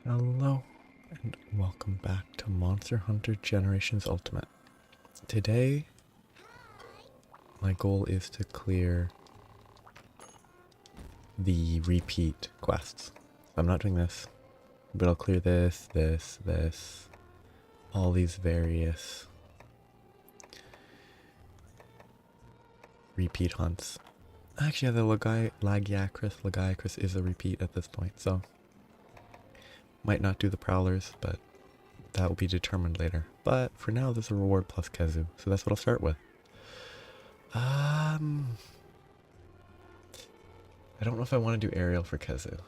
Hello, and welcome back to Monster Hunter Generations Ultimate. Today, my goal is to clear the repeat quests. I'm not doing this, but I'll clear this, all these various repeat hunts. Actually, the Lagiacrus is a repeat at this point, so might not do the Prowlers, but that will be determined later. But for now, there's a reward plus Kezu, so that's what I'll start with. I don't know if I want to do aerial for Kezu.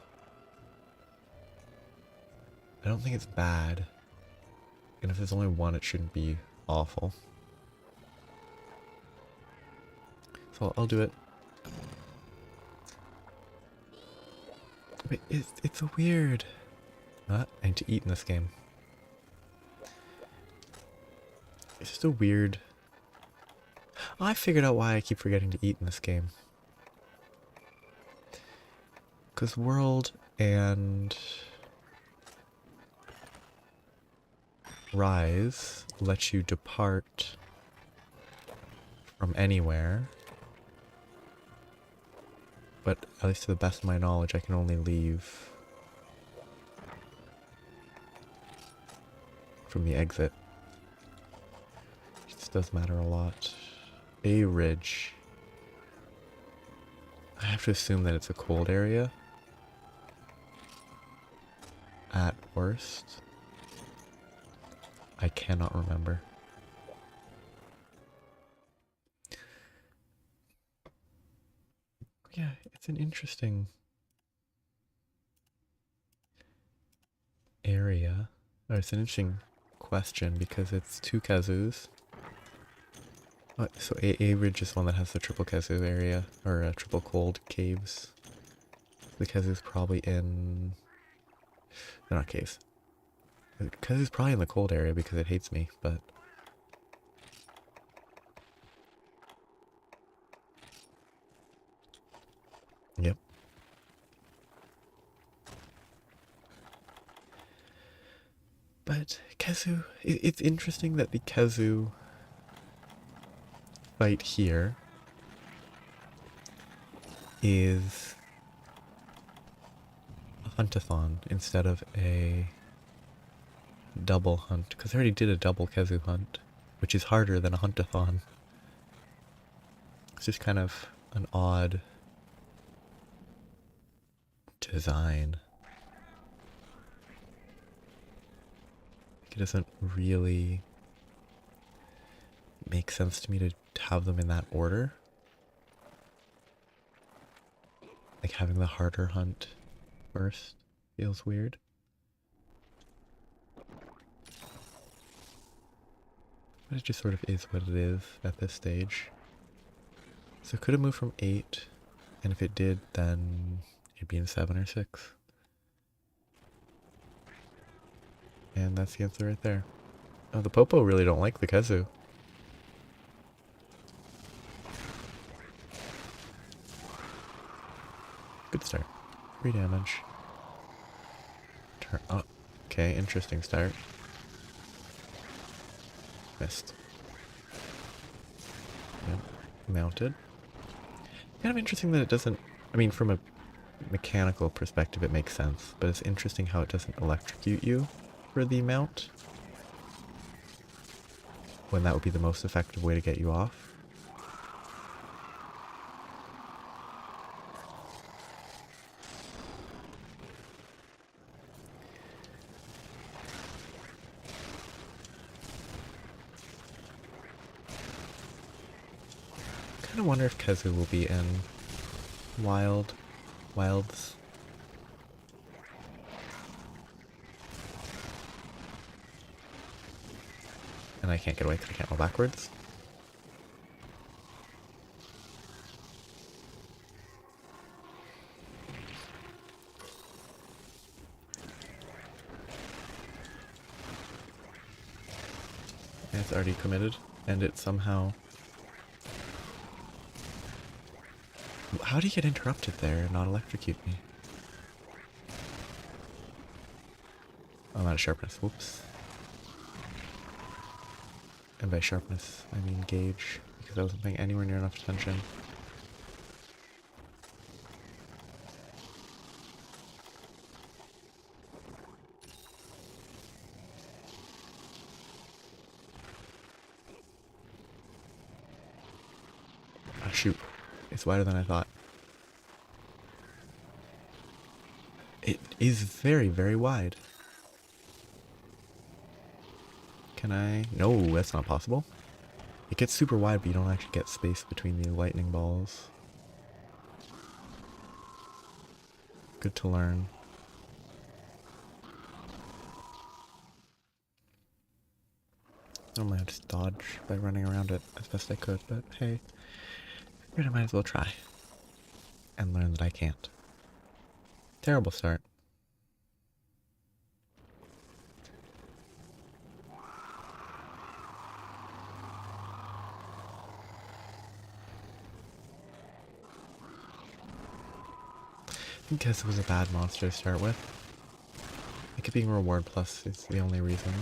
I don't think it's bad. And if there's only one, it shouldn't be awful. So I'll do it. But it's a weird... I need to eat in this game. It's just a weird... I figured out why I keep forgetting to eat in this game. Because World and Rise let you depart from anywhere. But at least to the best of my knowledge, I can only leave from the exit. This does matter a lot. A ridge. I have to assume that it's a cold area. At worst. I cannot remember. Yeah, it's an interesting area. Or it's an interesting question because it's two Kezus. So A Ridge is one that has the triple Kezu area, or triple cold caves. The Kezu's probably in... They're not caves. The Kezu's probably in the cold area because it hates me, but... Yep. But Kezu, it's interesting that the Kezu fight here is a huntathon instead of a double hunt, because I already did a double Kezu hunt, which is harder than a huntathon. It's just kind of an odd design. It doesn't really make sense to me to have them in that order. Like having the harder hunt first feels weird. But it just sort of is what it is at this stage. So it could have moved from 8, and if it did, then it'd be in 7 or 6. And that's the answer right there. Oh, the Popo really don't like the Kezu. Good start. 3 damage. Turn up. Okay, interesting start. Missed. Yep. Mounted. Kind of interesting that it doesn't... I mean, from a mechanical perspective it makes sense, but it's interesting how it doesn't electrocute you for the mount, when that would be the most effective way to get you off. I kind of wonder if Kezu will be in Wilds. And I can't get away because I can't go backwards. And it's already committed, and it somehow... How do you get interrupted there and not electrocute me? I'm out of sharpness. Whoops. And by sharpness, I mean gauge, because I wasn't paying anywhere near enough attention. Ah, shoot. It's wider than I thought. It is very, very wide. Can I? No, that's not possible. It gets super wide, but you don't actually get space between the lightning balls. Good to learn. Normally I just dodge by running around it as best I could, but hey, I might as well try. And learn that I can't. Terrible start. Because it was a bad monster to start with. Like it being reward plus is the only reason.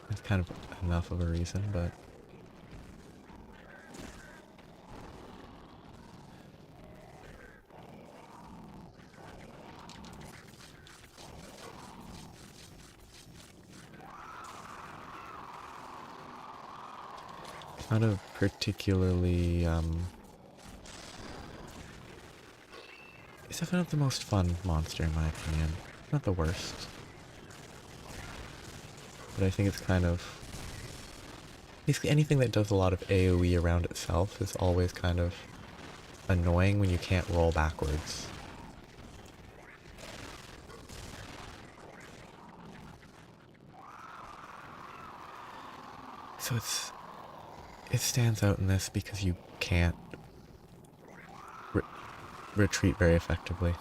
It's kind of enough of a reason, but... It's not a particularly, it's definitely not the most fun monster in my opinion. Not the worst. But I think it's kind of... Basically anything that does a lot of AoE around itself is always kind of annoying when you can't roll backwards. So it stands out in this because you can't retreat very effectively.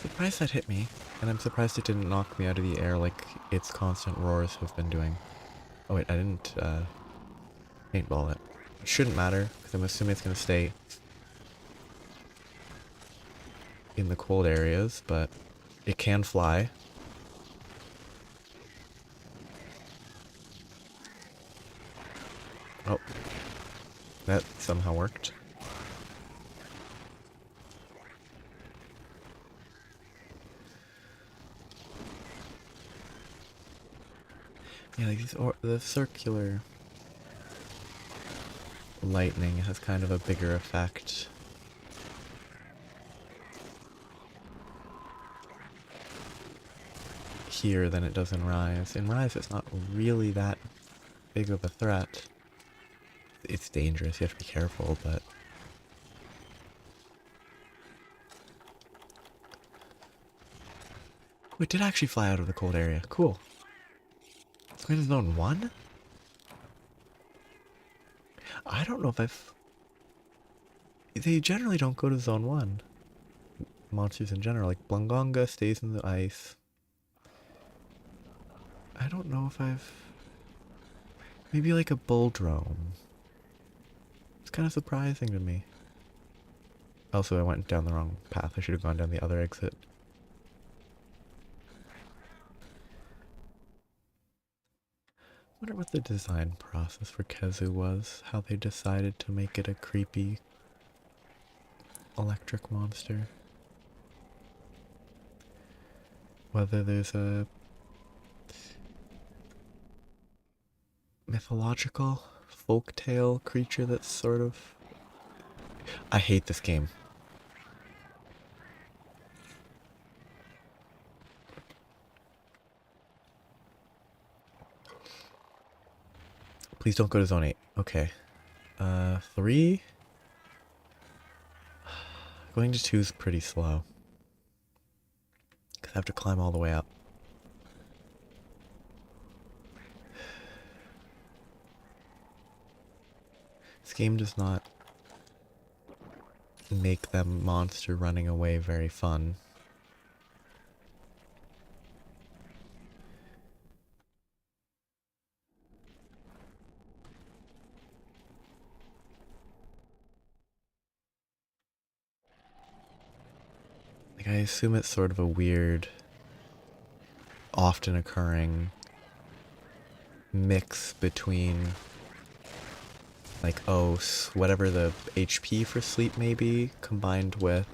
Surprised that hit me, and I'm surprised it didn't knock me out of the air like its constant roars have been doing. Oh wait, I didn't paintball it. It shouldn't matter, because I'm assuming it's going to stay in the cold areas, but it can fly. Oh, that somehow worked. Yeah, like these, or the circular lightning has kind of a bigger effect. Here than it does in Rise. In Rise it's not really that big of a threat. It's dangerous, you have to be careful, but... Oh, it did actually fly out of the cold area. Cool. It's going to Zone 1? I don't know if I've... They generally don't go to Zone 1. Monsters in general, like Blungonga stays in the ice. I don't know if I've... Maybe like a bull drone. It's kind of surprising to me. Also, I went down the wrong path. I should have gone down the other exit. I wonder what the design process for Khezu was. How they decided to make it a creepy electric monster. Whether there's a mythological folktale creature that's sort of... I hate this game. Please don't go to Zone 8. Okay. 3? Going to 2 is pretty slow. Because I have to climb all the way up. This game does not make them monster running away very fun. I assume it's sort of a weird, often occurring mix between like, whatever the HP for sleep may be, combined with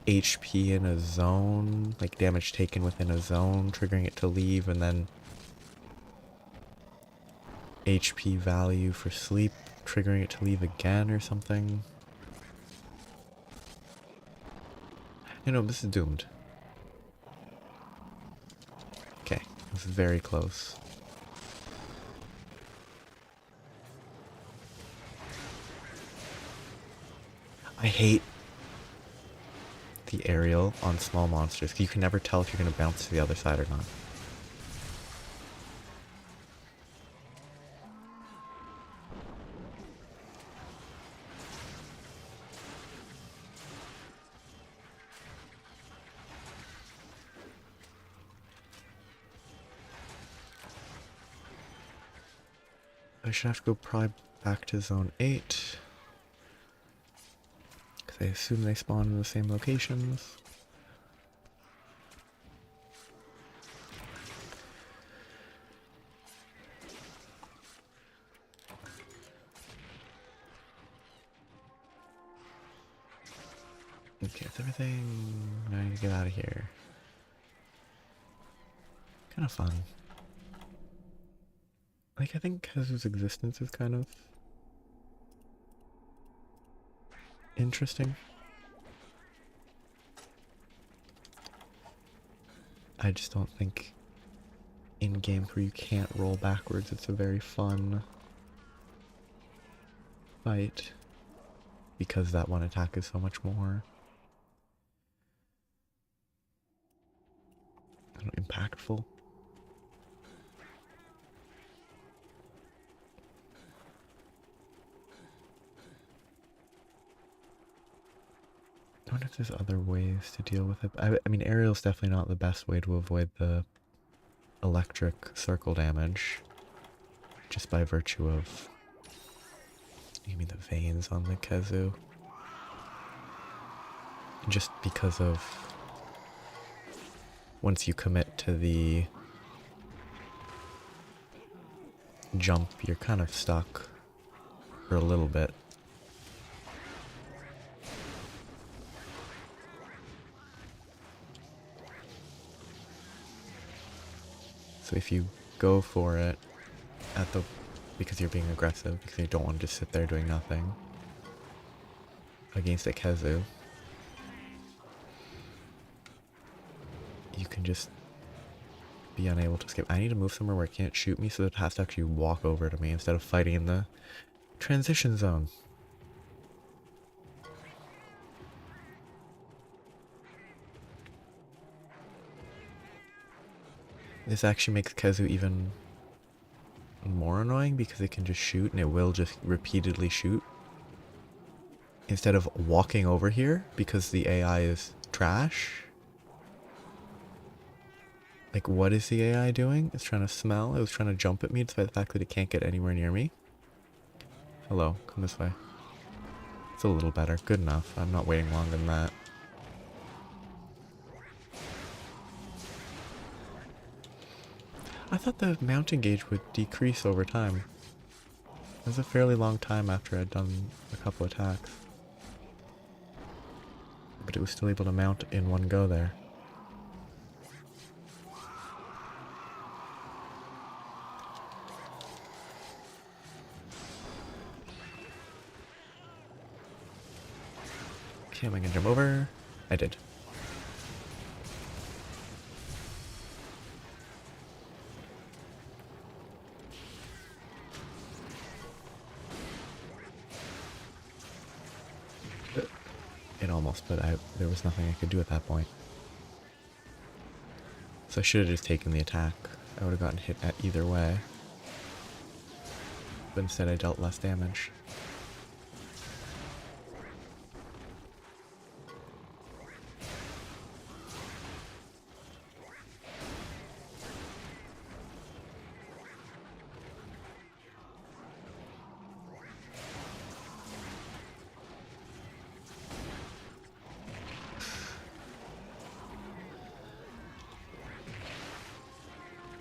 HP in a zone, like damage taken within a zone, triggering it to leave, and then HP value for sleep, triggering it to leave again or something. You know, this is doomed. Okay, this is very close. I hate the aerial on small monsters, 'cause you can never tell if you're going to bounce to the other side or not. I should have to go probably back to zone 8. Because I assume they spawn in the same locations. Okay, it's everything. Now I need to get out of here. Kind of fun. Like, I think Kazu's existence is kind of interesting. I just don't think in games where you can't roll backwards, it's a very fun fight. Because that one attack is so much more impactful. I wonder if there's other ways to deal with it. I mean, aerial's definitely not the best way to avoid the electric circle damage. Just by virtue of... You mean the veins on the Kazu? Just because of... Once you commit to the jump, you're kind of stuck for a little bit. So if you go for it at the... because you're being aggressive, because you don't want to just sit there doing nothing against a Kazu, you can just be unable to escape. I need to move somewhere where it can't shoot me so that it has to actually walk over to me instead of fighting in the transition zone. This actually makes Kazu even more annoying because it can just shoot and it will just repeatedly shoot. Instead of walking over here because the AI is trash. Like, what is the AI doing? It's trying to smell. It was trying to jump at me despite the fact that it can't get anywhere near me. Hello, come this way. It's a little better. Good enough. I'm not waiting longer than that. I thought the mounting gauge would decrease over time. It was a fairly long time after I'd done a couple attacks. But it was still able to mount in one go there. Okay, am I gonna jump over? I did. It almost, but there was nothing I could do at that point. So I should have just taken the attack. I would have gotten hit at either way. But instead I dealt less damage.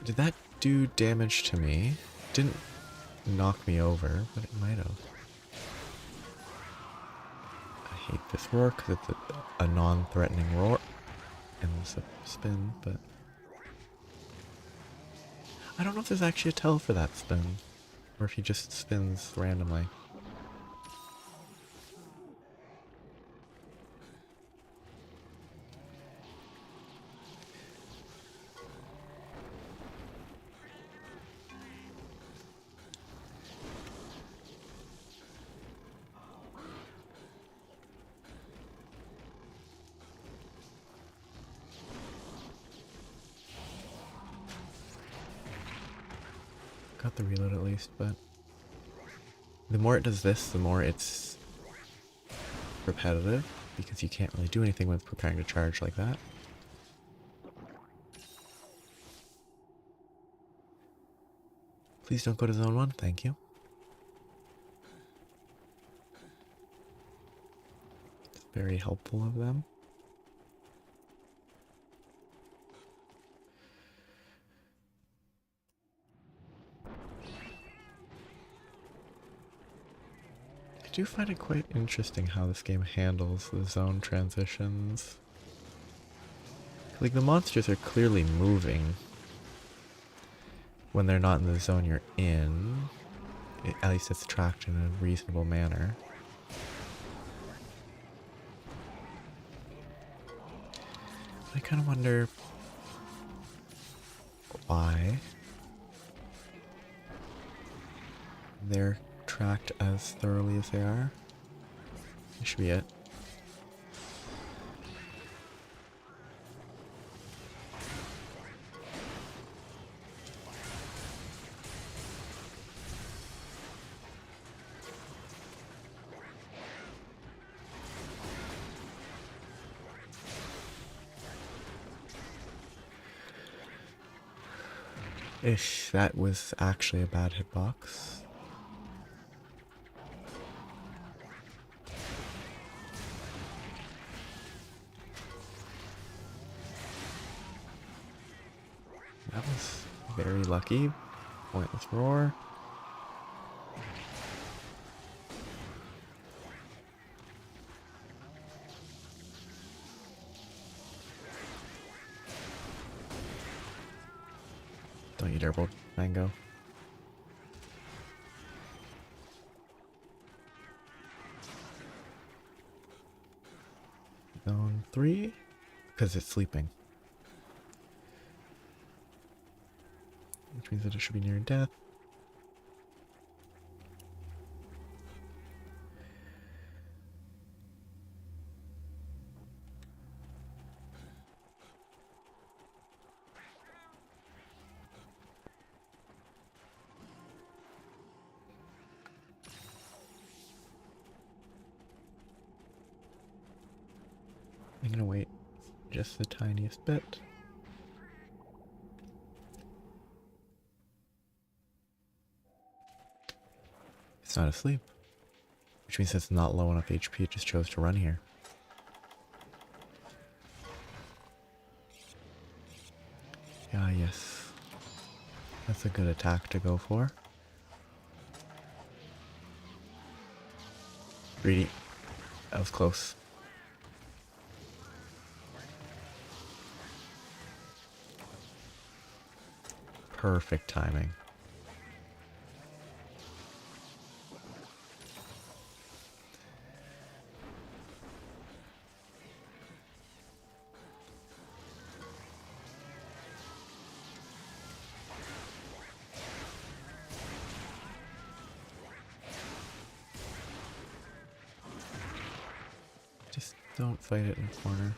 Did that do damage to me? Didn't knock me over, but it might have. I hate this roar because it's a non-threatening roar. And it's a spin, but... I don't know if there's actually a tell for that spin. Or if he just spins randomly. Got the reload at least, but the more it does this, the more it's repetitive, because you can't really do anything with preparing to charge like that. Please don't go to zone 1, thank you. It's very helpful of them. I do find it quite interesting how this game handles the zone transitions. Like, the monsters are clearly moving when they're not in the zone you're in. At least it's tracked in a reasonable manner. I kind of wonder why they're tracked as thoroughly as they are. That should be it. Ish, that was actually a bad hitbox. That was very lucky. Pointless roar. Don't you dare bolt mango. Zone 3? Because it's sleeping. Which means that it should be near death. I'm gonna wait just the tiniest bit. It's not asleep. Which means it's not low enough HP, it just chose to run here. Ah, yes. That's a good attack to go for. Greedy. That was close. Perfect timing. Just don't fight it in the corner.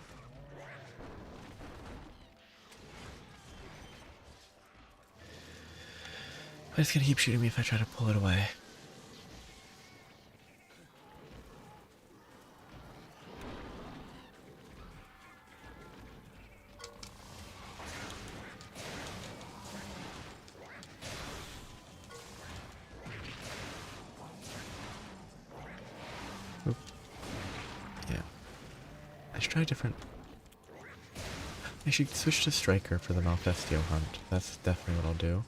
But it's gonna keep shooting me if I try to pull it away. Oop. Yeah. I should try a different... I should switch to Striker for the Malfestio hunt. That's definitely what I'll do.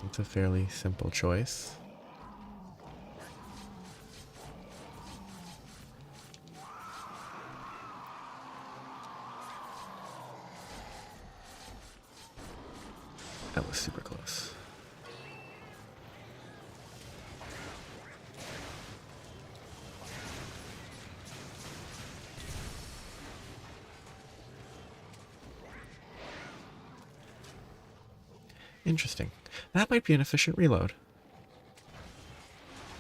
It's a fairly simple choice. That was super close. Interesting. That might be an efficient reload.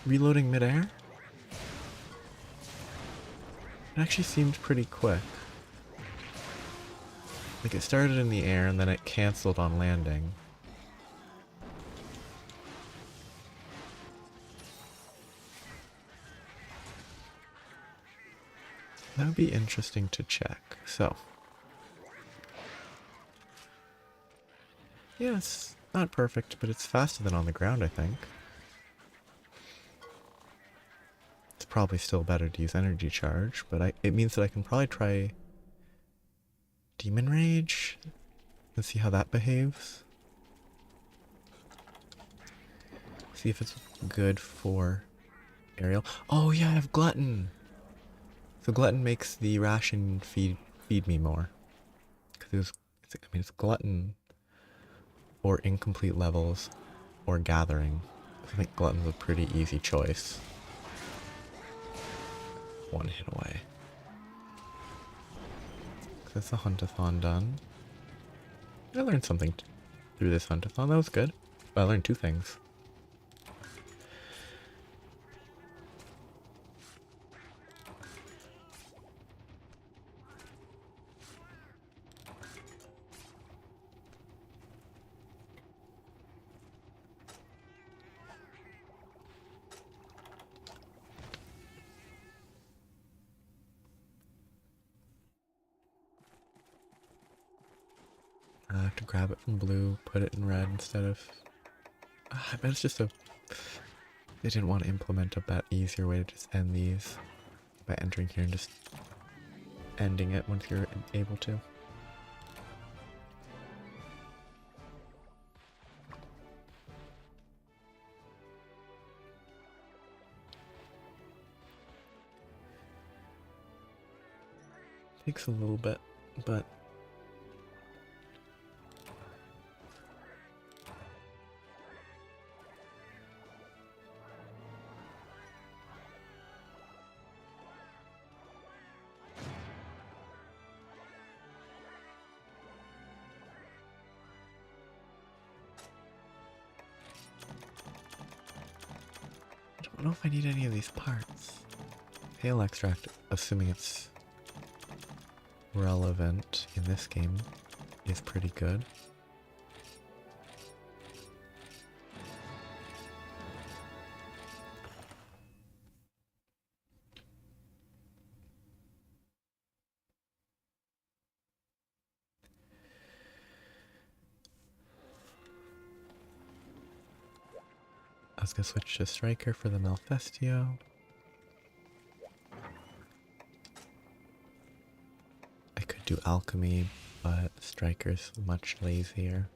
Reloading midair? It actually seemed pretty quick. Like it started in the air and then it canceled on landing. That would be interesting to check. So. Yeah, it's not perfect, but it's faster than on the ground, I think. It's probably still better to use energy charge, but it means that I can probably try Demon Rage and see how that behaves. See if it's good for aerial. Oh yeah, I have Glutton! So Glutton makes the ration feed me more. Because it's Glutton or incomplete levels or gathering. I think Glutton's a pretty easy choice. One hit away. That's a Huntathon done. I learned something through this Huntathon. That was good. Well, I learned two things. I have to grab it from blue, put it in red instead of... I bet it's just a... They didn't want to implement a bet easier way to just end these by entering here and just ending it once you're able to. Takes a little bit, but... I don't know if I need any of these parts. Hail extract, assuming it's relevant in this game, is pretty good. I was gonna switch to Striker for the Malfestio. I could do Alchemy, but Striker's much lazier.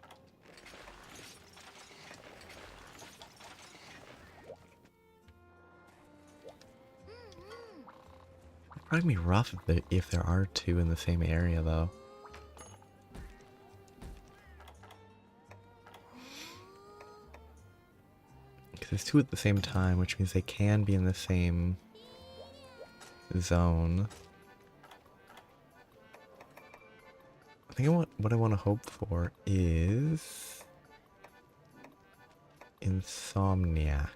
It'd probably be rough if there are two in the same area, though. Because there's two at the same time, which means they can be in the same zone. I think what I want to hope for is Insomniac.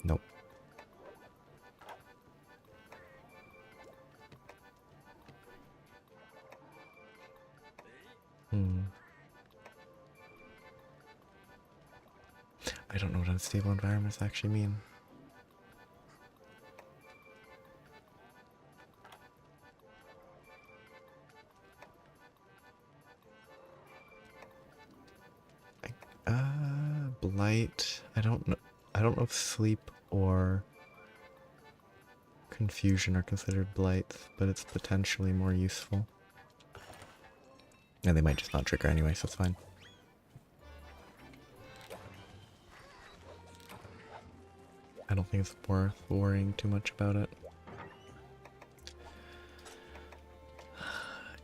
Nope. I don't know what unstable environments actually mean. Blight. I don't know. I don't know if Sleep or Confusion are considered blights, but it's potentially more useful. And they might just not trigger anyway, so it's fine. I don't think it's worth worrying too much about it.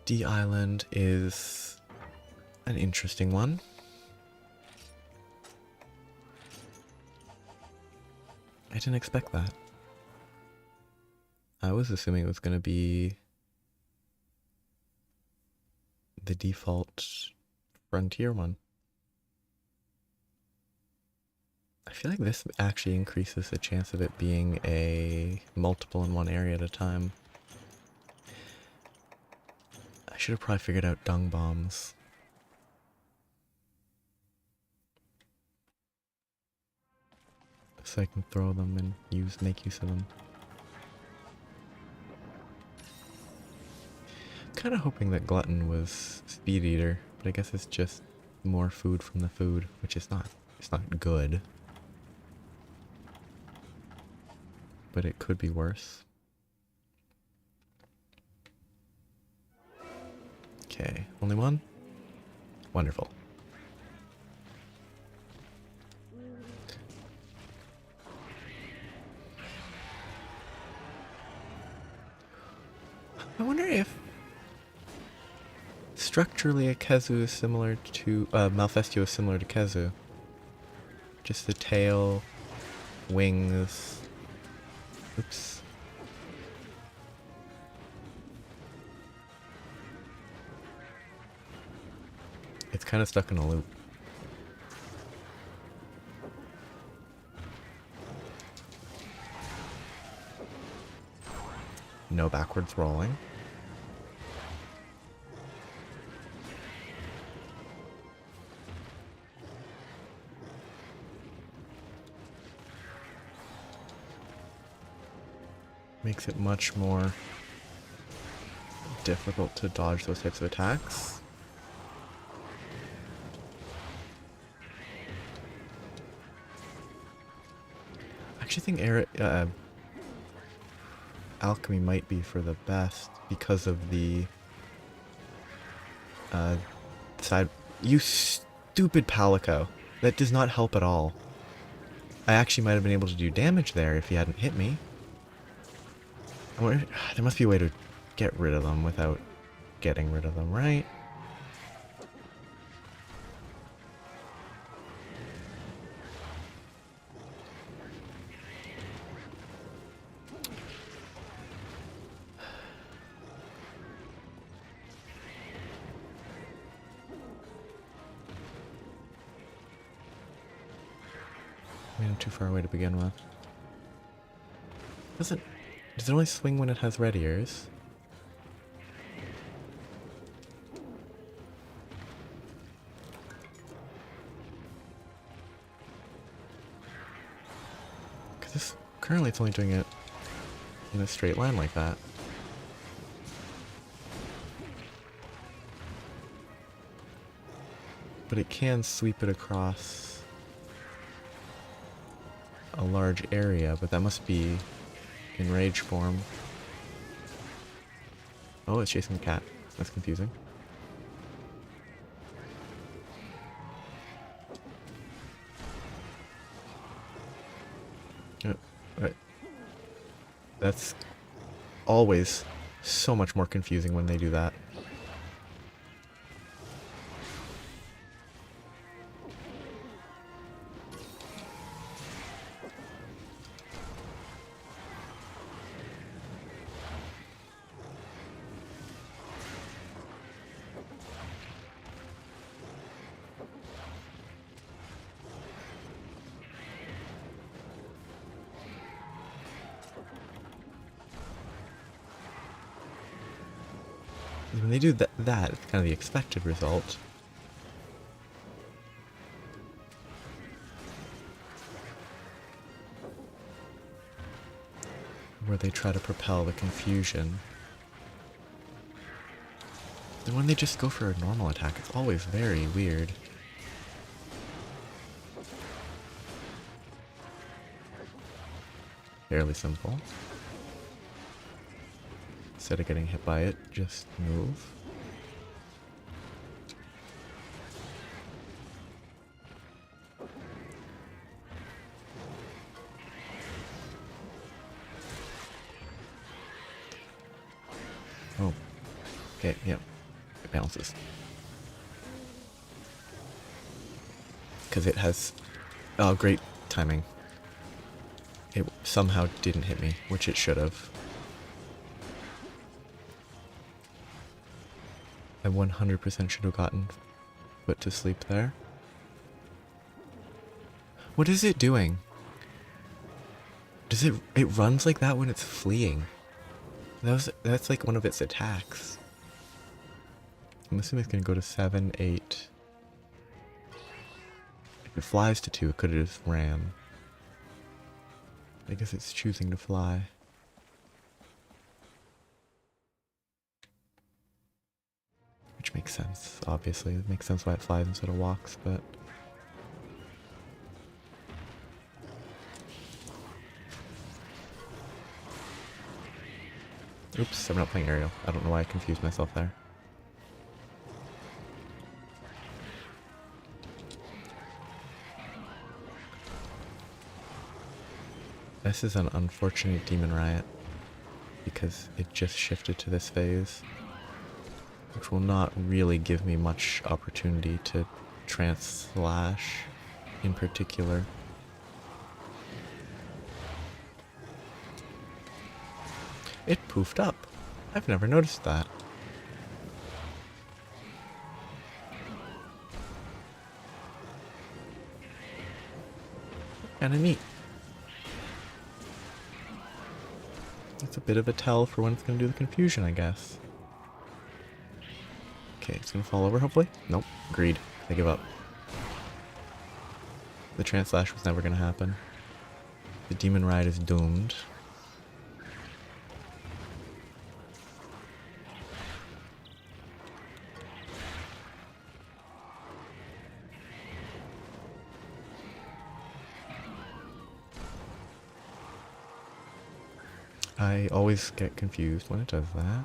D Island is an interesting one. I didn't expect that. I was assuming it was going to be the default Frontier one. I feel like this actually increases the chance of it being a multiple in one area at a time. I should have probably figured out dung bombs. So I can throw them and make use of them. Kind of hoping that Glutton was Speed Eater, but I guess it's just more food from the food, which is not, it's not good. But it could be worse. Okay, only one? Wonderful. I wonder if structurally a Kezu is similar to, Malfestio is similar to Kezu. Just the tail, wings. Oops. It's kind of stuck in a loop. No backwards rolling. Makes it much more difficult to dodge those types of attacks. I actually think alchemy might be for the best because of the side. You stupid Palico. That does not help at all. I actually might have been able to do damage there if he hadn't hit me. I wonder, there must be a way to get rid of them without getting rid of them, right? I mean, I'm too far away to begin with. Does it only swing when it has red ears? Because currently it's only doing it in a straight line like that. But it can sweep it across a large area, but that must be in rage form. Oh, it's chasing the cat. That's confusing. Right. That's always so much more confusing when they do that. When they do that, it's kind of the expected result. Where they try to propel the confusion. Then when they just go for a normal attack, it's always very weird. Fairly simple. Instead of getting hit by it, just move. Oh. Okay, yep. It bounces. Because it has... Oh, great timing. It somehow didn't hit me, which it should have. I 100% should have gotten put to sleep there. What is it doing? Does it... It runs like that when it's fleeing. That's like one of its attacks. I'm assuming it's gonna go to 7, 8. If it flies to 2, it could have just ran. I guess it's choosing to fly. Which makes sense, obviously. It makes sense why it flies instead of walks, but... Oops, I'm not playing aerial. I don't know why I confused myself there. This is an unfortunate Demon Riot, because it just shifted to this phase, which will not really give me much opportunity to Trance-Slash in particular. It poofed up. I've never noticed that. Kinda neat. It's a bit of a tell for when it's gonna do the confusion, I guess. Okay, it's gonna fall over, hopefully? Nope. Agreed. I give up. The Trance-Slash was never gonna happen. The Demon Ride is doomed. I always get confused when it does that.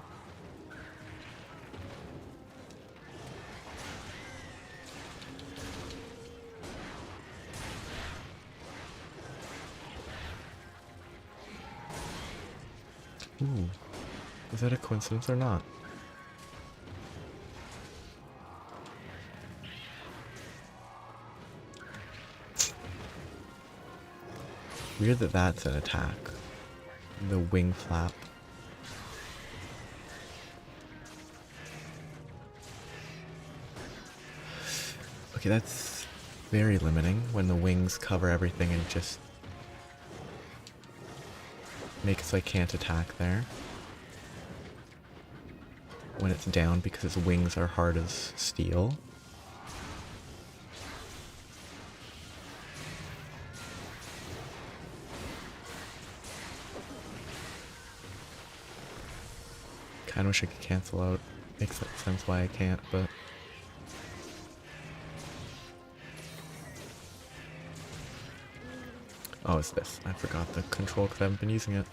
Ooh. Is that a coincidence or not? Weird that that's an attack. The wing flap. Okay, that's very limiting when the wings cover everything and just make it so I can't attack there. When it's down because its wings are hard as steel. Kinda wish I could cancel out. Makes sense why I can't, but... Oh, it's this. I forgot the control because I haven't been using it.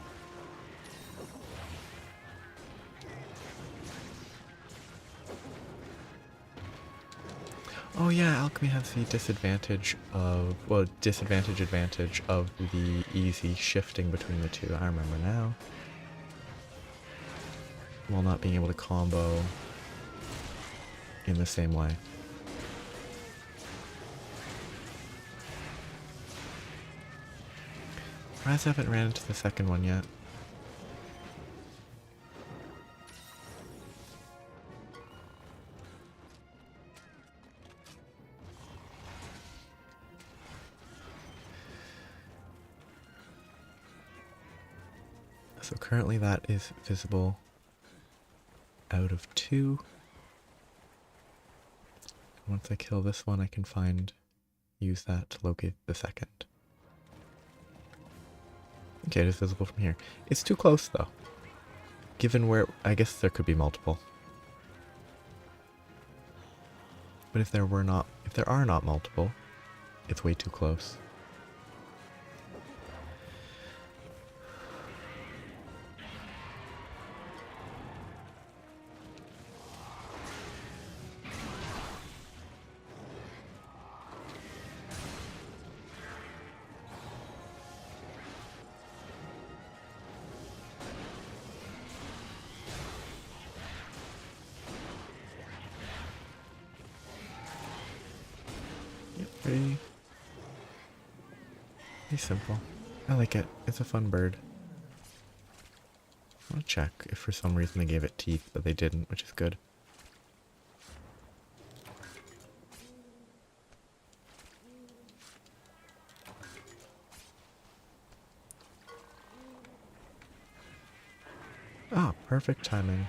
Oh yeah, Alchemy has the disadvantage of... Well, advantage of the easy shifting between the two. I remember now. While not being able to combo in the same way. Perhaps I haven't ran into the second one yet. So currently that is visible out of 2. Once I kill this one, I can use that to locate the second. Okay, it is visible from here. It's too close though. Given where, I guess there could be multiple. But if there are not multiple, it's way too close. Pretty simple. I like it. It's a fun bird. I'll check if for some reason they gave it teeth, but they didn't, which is good. Ah, perfect timing.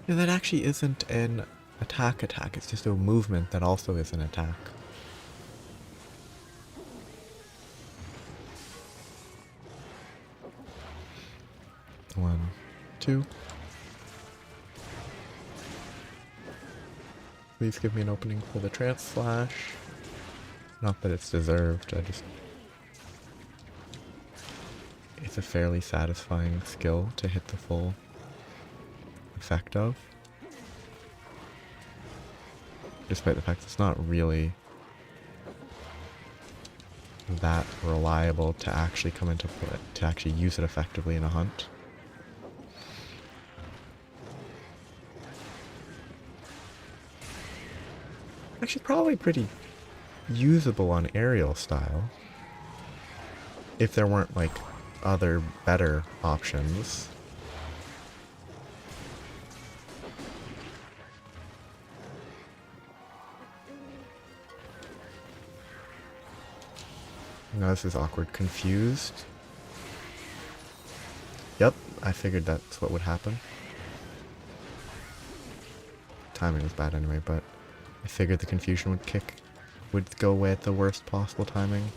Yeah, that actually isn't an attack, it's just a movement that also is an attack. One, two. Please give me an opening for the trance slash. Not that it's deserved, it's a fairly satisfying skill to hit the full effect of. Despite the fact it's not really that reliable to actually come into play, to actually use it effectively in a hunt. Actually, probably pretty usable on aerial style. If there weren't, like, other better options. No, this is awkward. Confused. Yep, I figured that's what would happen. Timing was bad anyway, but I figured the confusion would go away at the worst possible timing.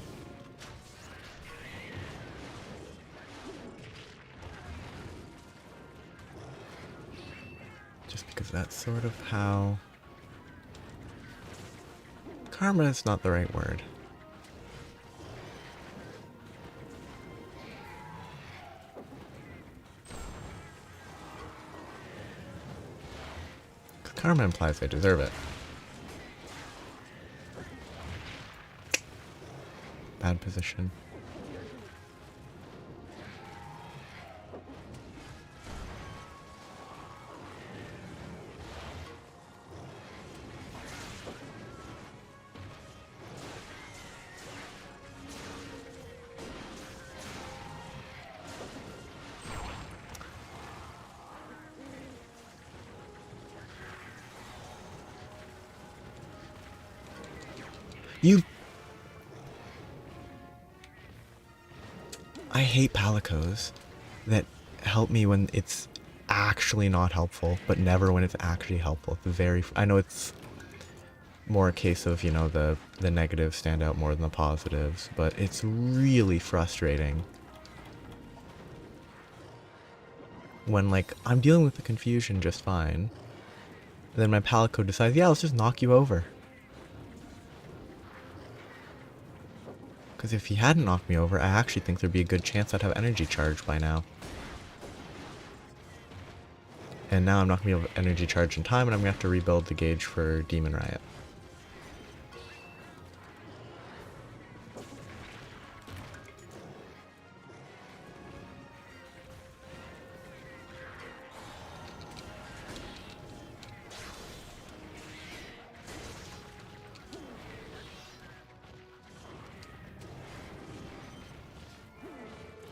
Just because that's sort of how... Karma is not the right word. Karma implies I deserve it. Bad position. You... I hate palicos that help me when it's actually not helpful, but never when it's actually helpful. I know it's more a case of, you know, the negatives stand out more than the positives, but it's really frustrating when, like, I'm dealing with the confusion just fine, and then my palico decides, yeah, let's just knock you over. Because if he hadn't knocked me over, I actually think there'd be a good chance I'd have energy charge by now. And now I'm not going to be able to energy charge in time, and I'm going to have to rebuild the gauge for Demon Riot.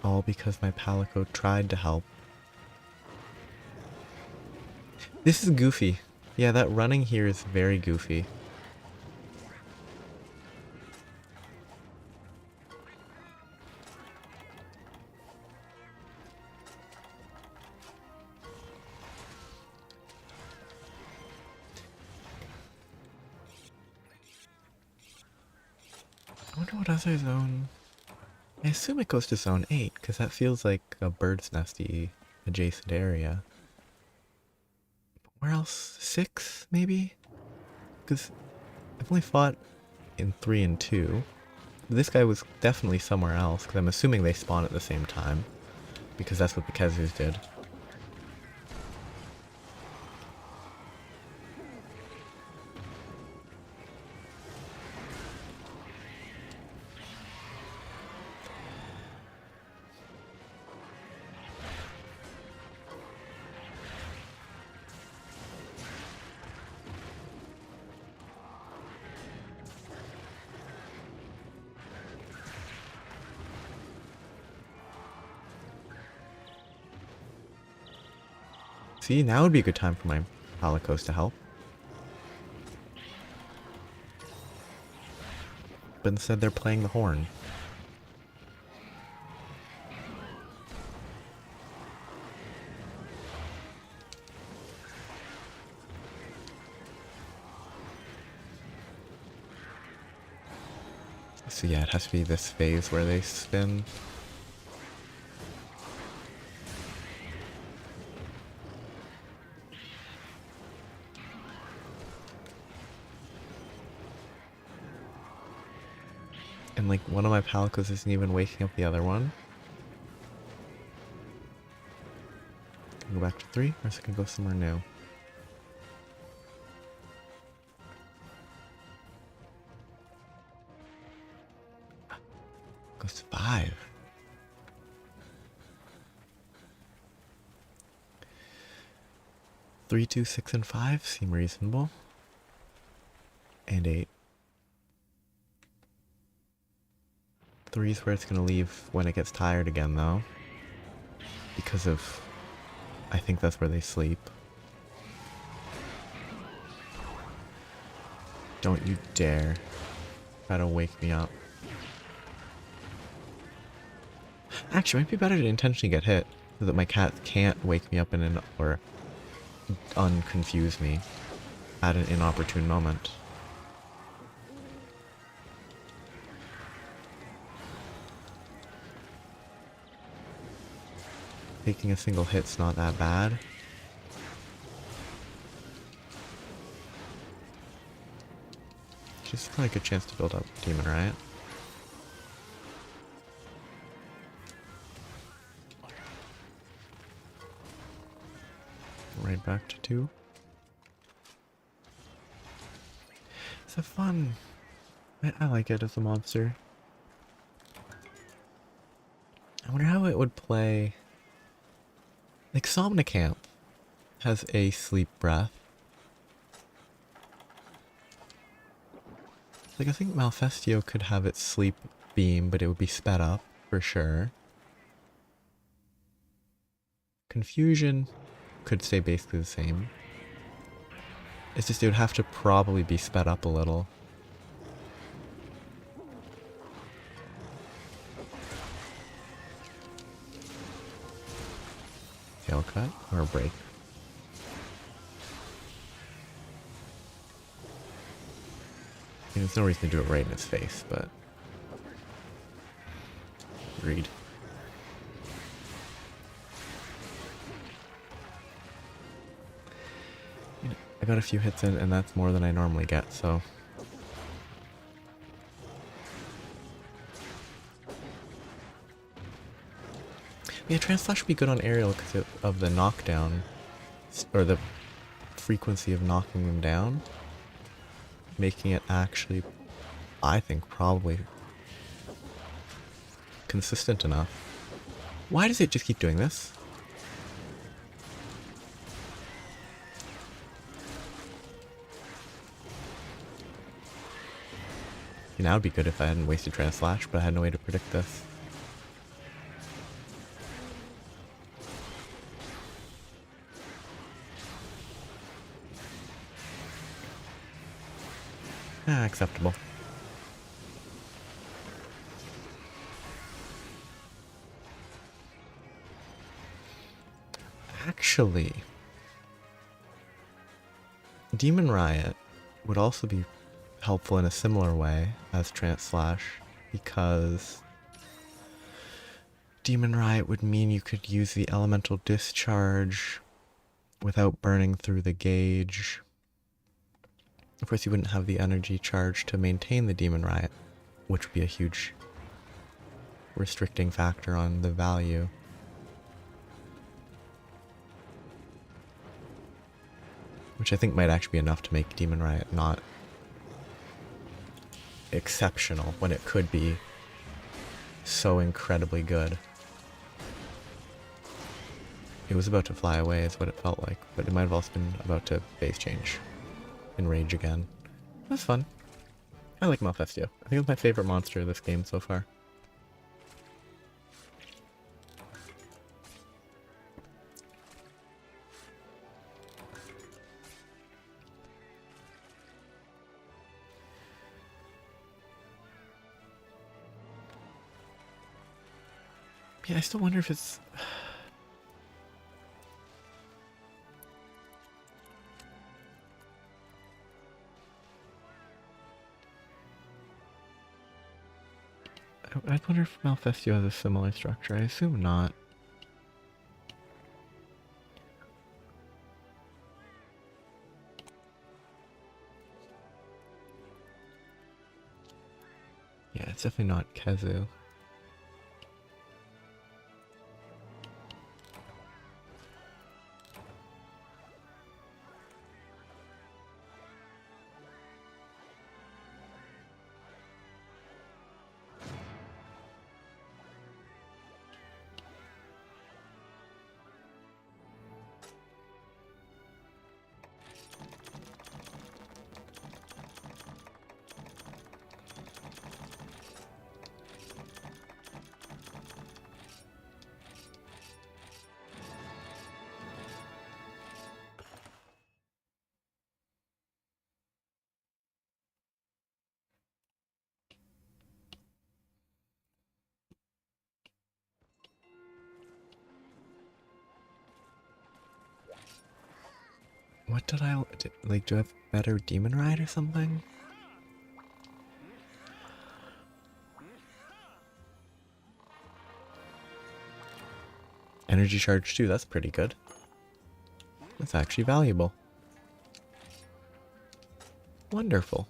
All because my palico tried to help. This is goofy. Yeah, that running here is very goofy. I wonder what other zone... I assume it goes to zone 8, because that feels like a bird's nesty adjacent area. But where else? 6, maybe? Because I've only fought in 3 and 2. This guy was definitely somewhere else, because I'm assuming they spawn at the same time. Because that's what the Kezus did. See, now would be a good time for my Palicos to help. But instead they're playing the horn. So yeah, it has to be this phase where they spin. And like one of my Palicos isn't even waking up the other one. Can I go back to 3 or is it gonna go somewhere new? Goes to 5. Three, 2, 6, and 5 seem reasonable. And 8. 3 is where it's gonna leave when it gets tired again, though. Because of... I think that's where they sleep. Don't you dare try to wake me up. Actually, it might be better to intentionally get hit, so that my cat can't wake me up or unconfuse me at an inopportune moment. Taking a single hit's not that bad. Just like a chance to build up Demon Riot. Right back to 2. It's a fun. I like it as a monster. I wonder how it would play. Like Somnicamp has a sleep breath. Like I think Malfestio could have its sleep beam, but it would be sped up for sure. Confusion could stay basically the same. It's just it would have to probably be sped up a little. Tail cut or a break. I mean, there's no reason to do it right in his face, but agreed. I got a few hits in, and that's more than I normally get, so. Yeah, Transflash would be good on Aerial because of the knockdown, or the frequency of knocking them down, making it actually, I think, probably consistent enough. Why does it just keep doing this? You know, it would be good if I hadn't wasted Transflash, but I had no way to predict this. Acceptable. Actually, Demon Riot would also be helpful in a similar way as Transflash, because Demon Riot would mean you could use the Elemental Discharge without burning through the gauge. Of course, you wouldn't have the energy charge to maintain the Demon Riot, which would be a huge restricting factor on the value. Which I think might actually be enough to make Demon Riot not exceptional when it could be so incredibly good. It was about to fly away is what it felt like, but it might have also been about to phase change and rage again. That's fun. I like Malfestio. I think it's my favorite monster of this game so far. Yeah, I still wonder if it's... I'd wonder if Malfestio has a similar structure. I assume not. Yeah, it's definitely not Kezu. What did I... like, do I have better Demon Ride or something? Energy Charge too, that's pretty good. That's actually valuable. Wonderful.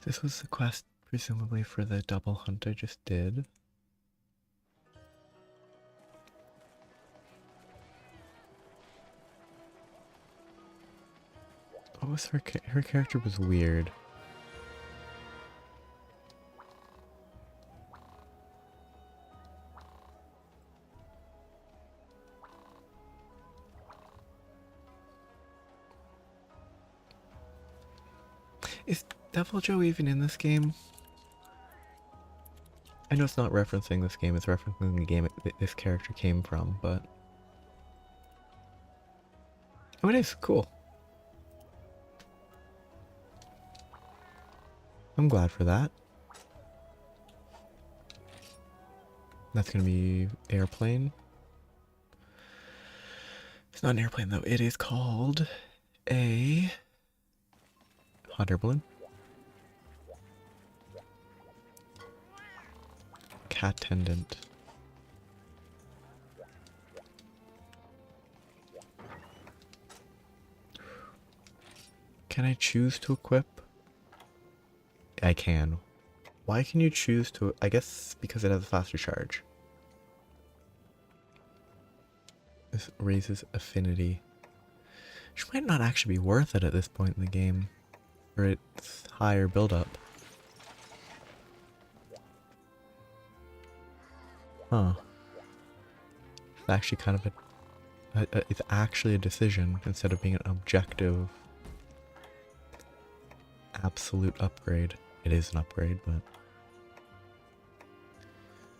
This was the quest, presumably for the double hunt I just did. What was her character was weird. Is Deviljho even in this game? I know it's not referencing this game, it's referencing the game this character came from, but... Oh, it is. Cool. I'm glad for that. That's gonna be airplane. It's not an airplane though, it is called a hot air balloon. Cat tendant. Can I choose to equip? I can. Why can you choose to? I guess because it has a faster charge. This raises affinity. Which might not actually be worth it at this point in the game. For its higher build-up. Huh. It's actually kind of it's actually a decision instead of being an objective absolute upgrade. It is an upgrade, but...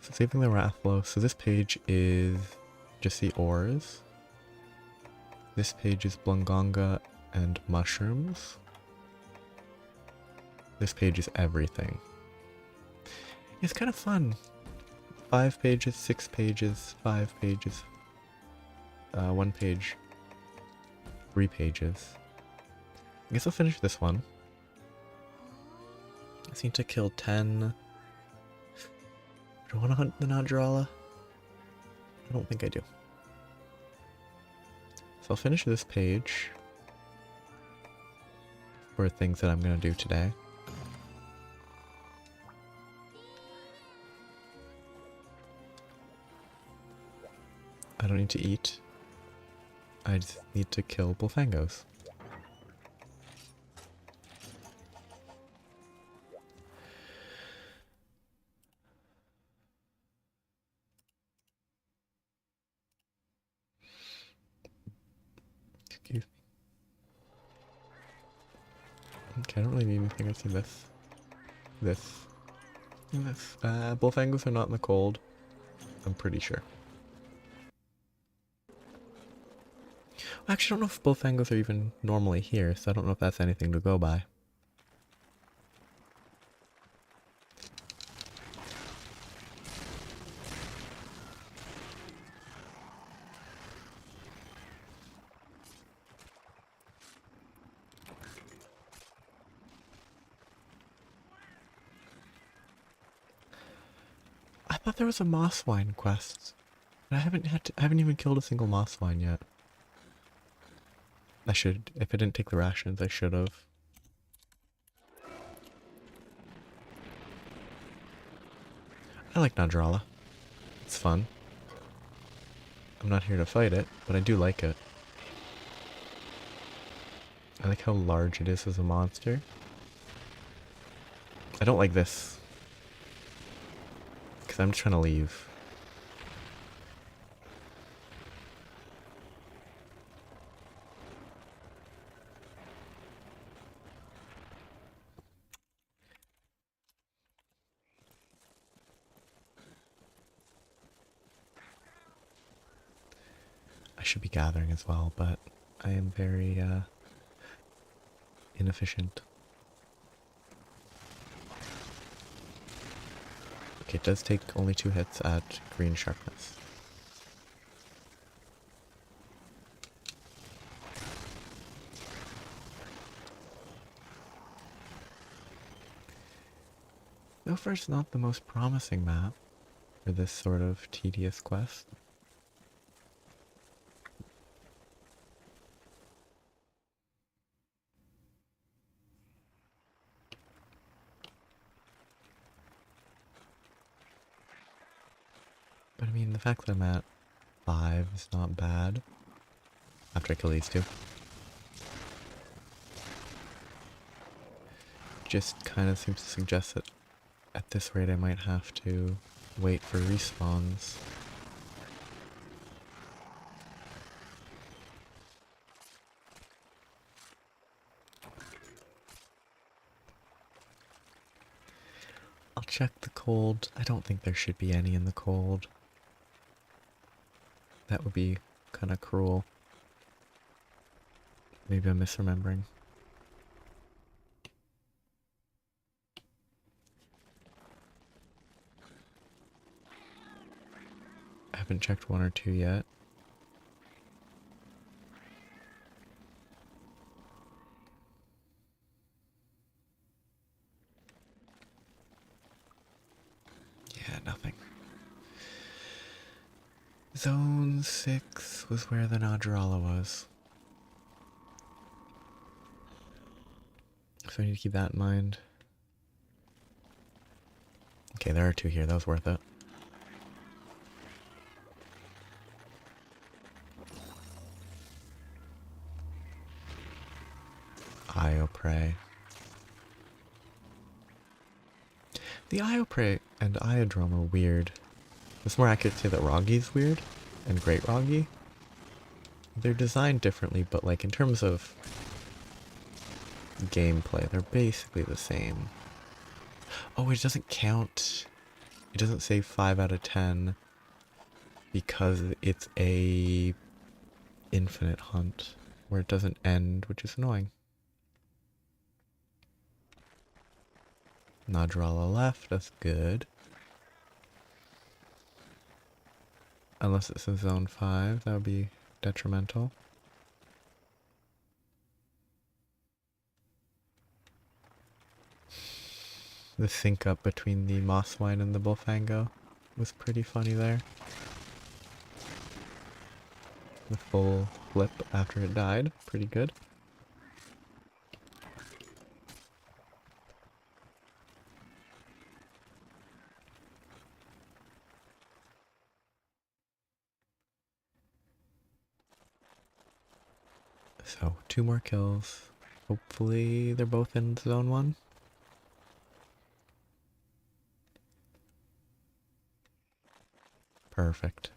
So saving the Wrathflow. So this page is just the ores. This page is Blungonga and mushrooms. This page is everything. It's kind of fun. 5 pages, 6 pages, 5 pages. 1 page. 3 pages. I guess I'll finish this one. I just need to kill 10. Do I want to hunt the Najarala? I don't think I do. So I'll finish this page for things that I'm going to do today. I don't need to eat. I just need to kill Bullfangos. Excuse me. Okay, I don't really need anything. I've seen this. This. Yes. Bullfangos are not in the cold. I'm pretty sure. I actually don't know if bullfangos are even normally here, so I don't know if that's anything to go by. I thought there was a mosswine quest. I haven't even killed a single mosswine yet. I should, if I didn't take the rations, I should have. I like Nadrala. It's fun. I'm not here to fight it, but I do like it. I like how large it is as a monster. I don't like this. Because I'm just trying to leave. I should be gathering as well, but I am very inefficient. Okay, it does take only 2 hits at green sharpness. Milford's not the most promising map for this sort of tedious quest. But I mean, the fact that I'm at 5 is not bad. After I kill these 2. Just kind of seems to suggest that at this rate I might have to wait for respawns. I'll check the cold. I don't think there should be any in the cold. That would be kind of cruel. Maybe I'm misremembering. I haven't checked 1 or 2 yet. Yeah, nothing. Zone 6 was where the Nadrala was. So I need to keep that in mind. Okay, there are 2 here. That was worth it. Ioprey. The Ioprey and Iodrome are weird. It's more accurate to say that Roggy's weird, and Great Roggy. They're designed differently, but like in terms of gameplay, they're basically the same. Oh, it doesn't count. It doesn't say 5 out of 10 because it's a infinite hunt where it doesn't end, which is annoying. Nadrala left, that's good. Unless it's in zone 5, that would be detrimental. The sync up between the Mosswine and the Bullfango was pretty funny there. The full flip after it died, pretty good. So, 2 more kills. Hopefully they're both in zone 1. Perfect.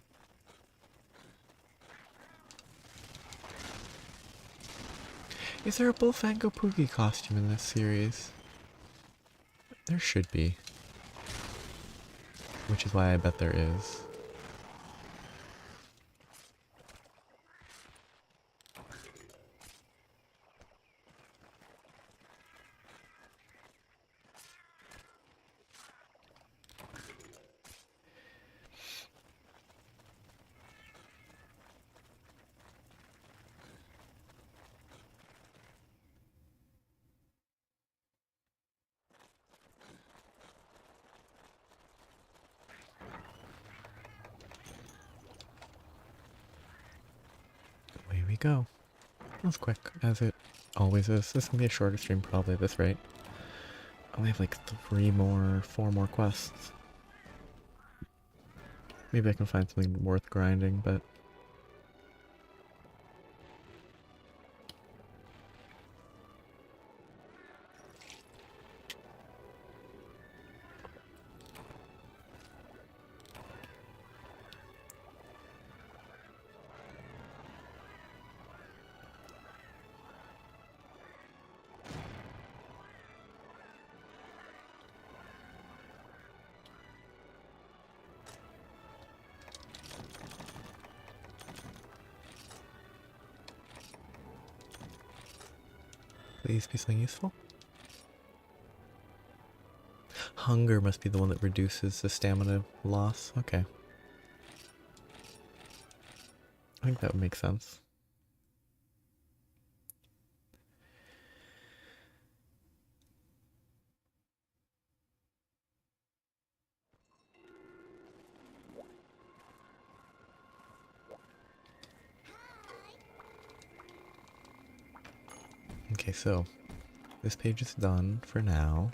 Is there a Bullfango Poogie costume in this series? There should be. which is why I bet there is. Away we go. That was quick, as it always is. This is gonna be a shorter stream probably at this rate. I only have like 4 more quests. Maybe I can find something worth grinding, but... Please be something useful. Hunger must be the one that reduces the stamina loss. Okay. I think that would make sense. Okay, so this page is done for now.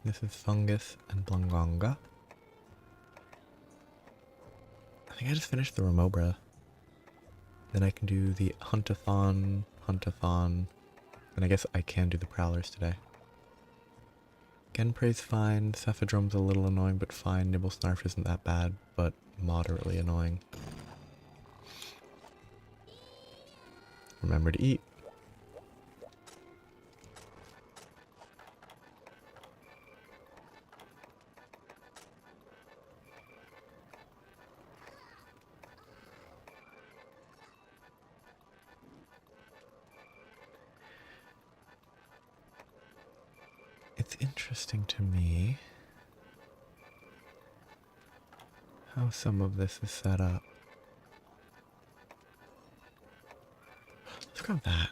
This is Fungus and Blongonga. I think I just finished the Remobra. Then I can do the Huntathon, and I guess I can do the Prowlers today. Genprey's fine, Cephadrom's a little annoying but fine, Nibblesnarf isn't that bad, but moderately annoying. Remember to eat. It's interesting to me how some of this is set up. Let's grab that.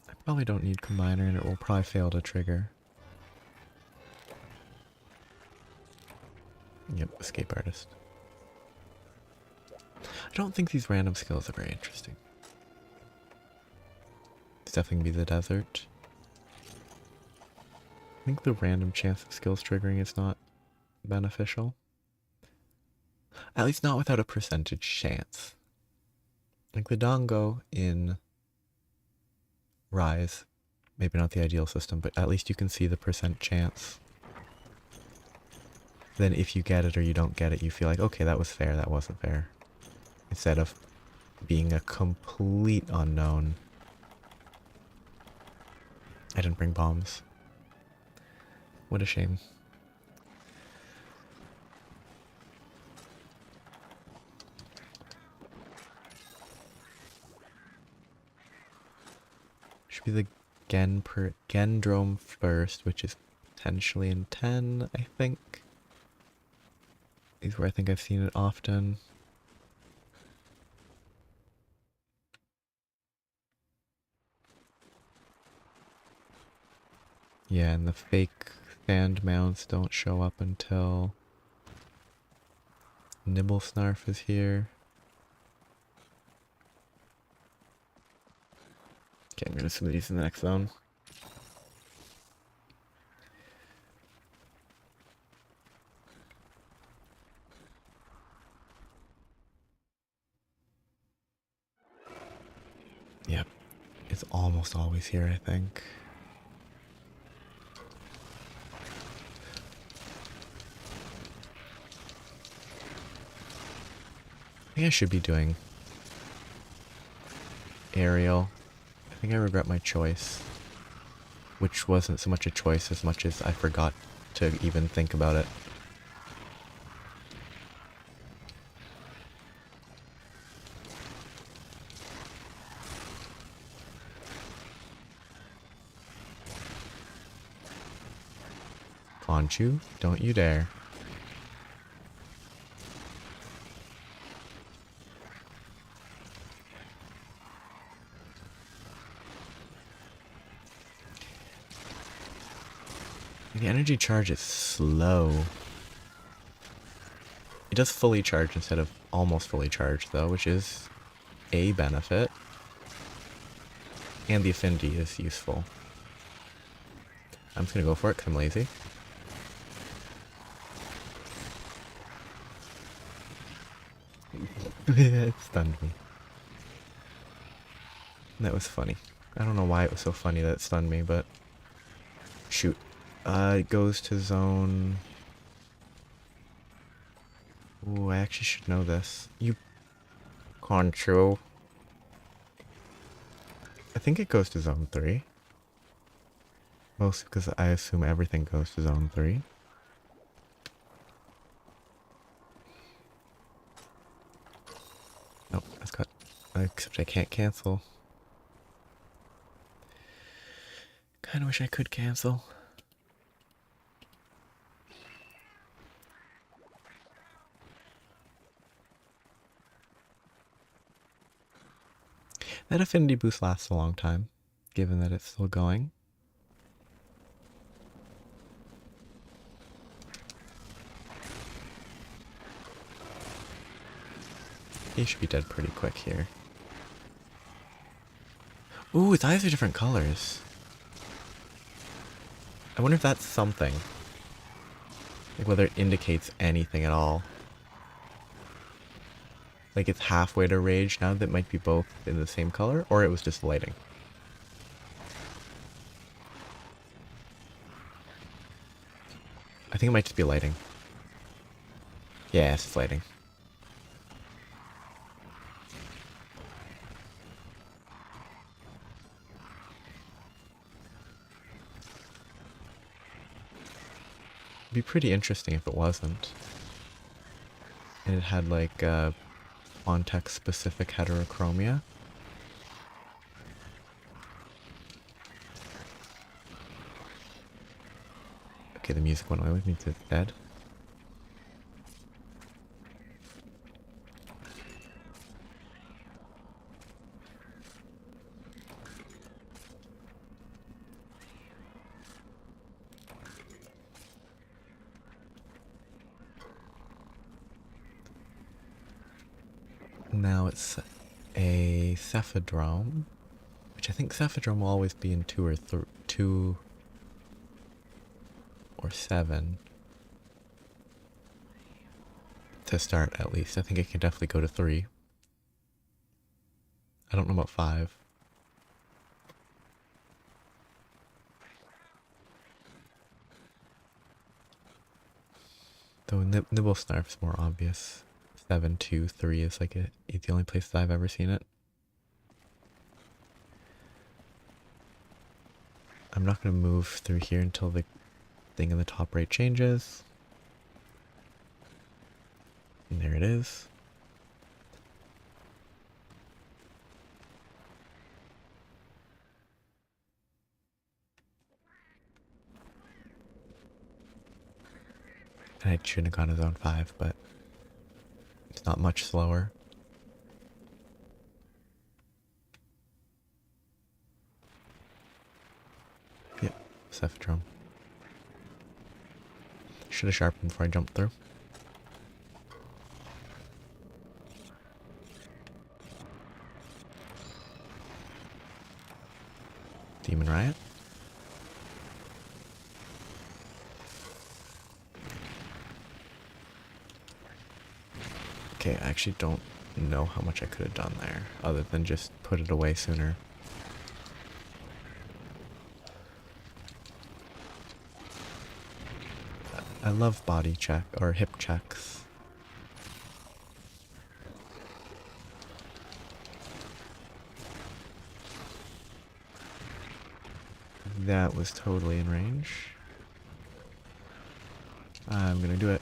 I probably don't need Combiner and it will probably fail to trigger. Yep, Escape Artist. I don't think these random skills are very interesting. It's definitely be the desert. I think the random chance of skills triggering is not beneficial. At least not without a percentage chance. Like the Dongo in Rise, maybe not the ideal system, but at least you can see the percent chance. Then if you get it or you don't get it, you feel like, okay, that was fair, that wasn't fair. Instead of being a complete unknown. I didn't bring bombs. What a shame. Should be the Gendrome first, which is potentially in 10, I think. These where I think I've seen it often. Yeah, and the fake sand mounts don't show up until Nibblesnarf is here. Okay, I'm gonna submit these in the next zone. Yep, it's almost always here, I think. I think I should be doing aerial. I think I regret my choice. which wasn't so much a choice as much as I forgot to even think about it. Conchu, don't you dare. The energy charge is slow. It does fully charge instead of almost fully charged though, which is a benefit. And the affinity is useful. I'm just gonna go for it because I'm lazy. It stunned me. That was funny. I don't know why it was so funny that it stunned me, but... Shoot. It goes to zone... Ooh, I actually should know this. You... Conchu. I think it goes to zone 3. Mostly because I assume everything goes to zone 3. Nope, that's cut. Except I can't cancel. Kinda wish I could cancel. That affinity boost lasts a long time, given that it's still going. He should be dead pretty quick here. Ooh, his eyes are different colors. I wonder if that's something. Like whether it indicates anything at all. Like it's halfway to rage now that might be both in the same color, or it was just lighting. I think it might just be lighting. Yeah, it's lighting. It'd be pretty interesting if it wasn't. And it had like context specific heterochromia. Okay, the music went away, which means it's dead. Now it's a Cephadrome, which I think Cephadrome will always be in 2 or 2 or 7 to start at least. I think it can definitely go to 3. I don't know about 5. Though Nibblesnarf's more obvious. 7, 2, 3 is like it's the only place that I've ever seen it. I'm not going to move through here until the thing in the top right changes. And there it is. And I shouldn't have gone to zone 5, but it's not much slower. Yep, Cephadrome. Should have sharpened before I jumped through. Demon Riot. Okay, I actually don't know how much I could have done there, other than just put it away sooner. I love body check, or hip checks. That was totally in range. I'm gonna do it.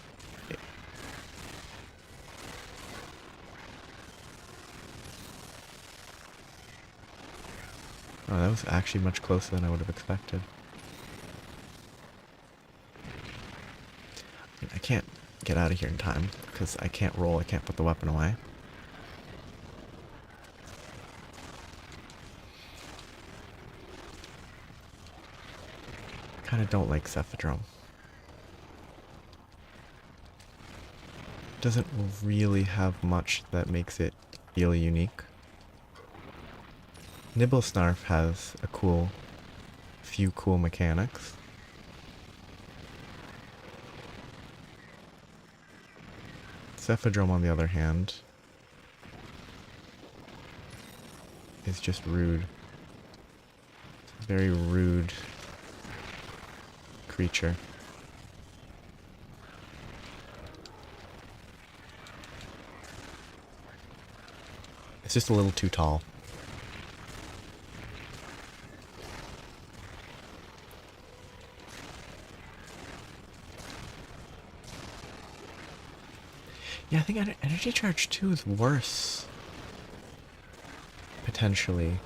Oh, that was actually much closer than I would have expected. I can't get out of here in time because I can't roll. I can't put the weapon away. Kind of don't like Cephadrome. Doesn't really have much that makes it feel unique. Nibblesnarf has a few cool mechanics. Cephadrome, on the other hand, is just rude. It's a very rude creature. It's just a little too tall. Yeah, I think Energy Charge 2 is worse. Potentially.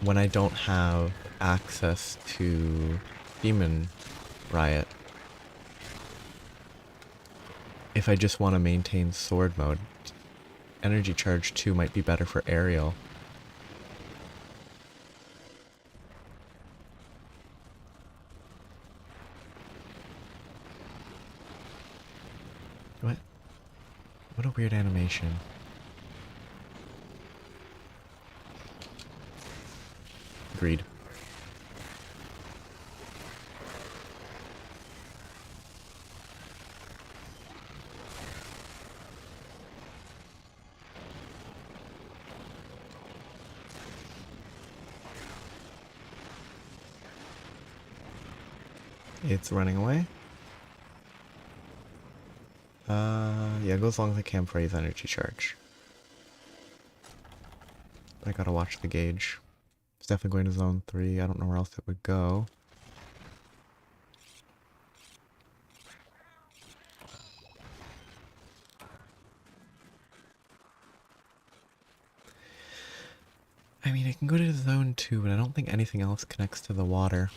When I don't have access to Demon Riot. If I just want to maintain sword mode, Energy Charge 2 might be better for aerial. What? What a weird animation. Agreed. It's running away. Yeah, go as long as I can for his energy charge. I gotta watch the gauge. It's definitely going to zone 3. I don't know where else it would go. I mean, it can go to zone 2, but I don't think anything else connects to the water.